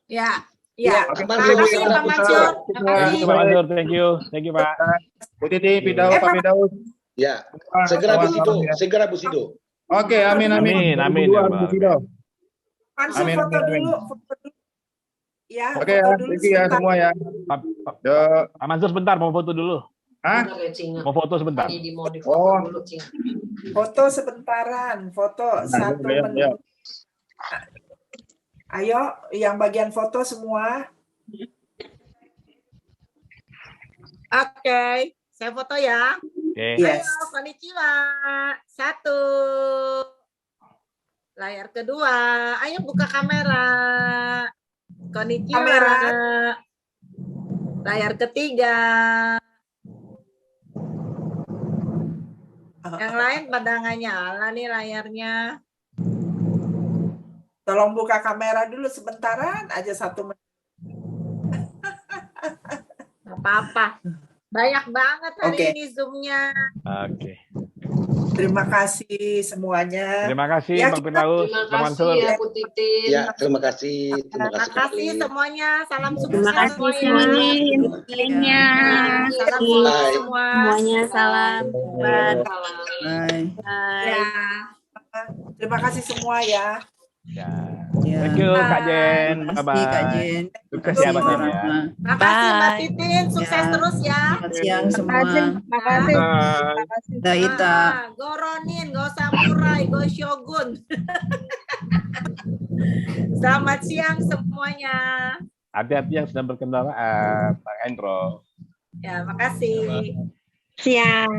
Ya, Ya, ya. Pak Terima Mansur, kasih Pak Mansur. Terima Thank kasih. you, Pak Mansur. Thank you, Pak. Bu Titi, Firdaus, Pak Firdaus. Ya, segera Bu Sido, Selamat ya. segera Bu Sido. Oke, amin. Amin, amin, ya 2022, Rabbal Bu Sido. Mansur Amin, foto amin, dulu, foto dulu. Ya, Oke ya, foto dulu thank you ya sebentar. semua ya. Yuk. Pak Mansur sebentar, mau foto dulu. Hah? Mau foto sebentar. Oh, Foto sebentaran, foto 1 ya, menit. ya. Ayo, yang bagian foto semua. Oke, saya foto ya. Oke. Yes. Ayo, konnichiwa. 1. Layar kedua. Ayo buka kamera. Konnichiwa. Kamera. Layar ketiga. Yang lain pada nggak nyala nih layarnya. Tolong buka kamera dulu sebentaran aja 1 menit. Nggak apa-apa. Banyak banget hari Oke. ini Zoom-nya. Oke. Terima kasih semuanya. Terima kasih, Ya, Bang Firdaus, Bang Mansur. Ya, terima kasih. Terima Terima kasih. kasih kembali. semuanya. Salam sukses Terima kasih semuanya infonya. Salam Bye. sukses semua. Semuanya salam. Bye. Ya. Ya. Terima kasih semua ya. Ya. Ya. Thank you, Kak Jen. Terima kasih, Bye-bye. Kak Jen. Sukses ya, Bang Jen ya. Makasih Mbak Bye. Titin, sukses Ya. terus ya. Selamat siang semua. Makasih. Bye. Daita. Go Ronin, go Samurai, go Shogun. Selamat siang semuanya. Hati-hati yang sedang berkendara, Pak Endro. Ya, makasih. Siang.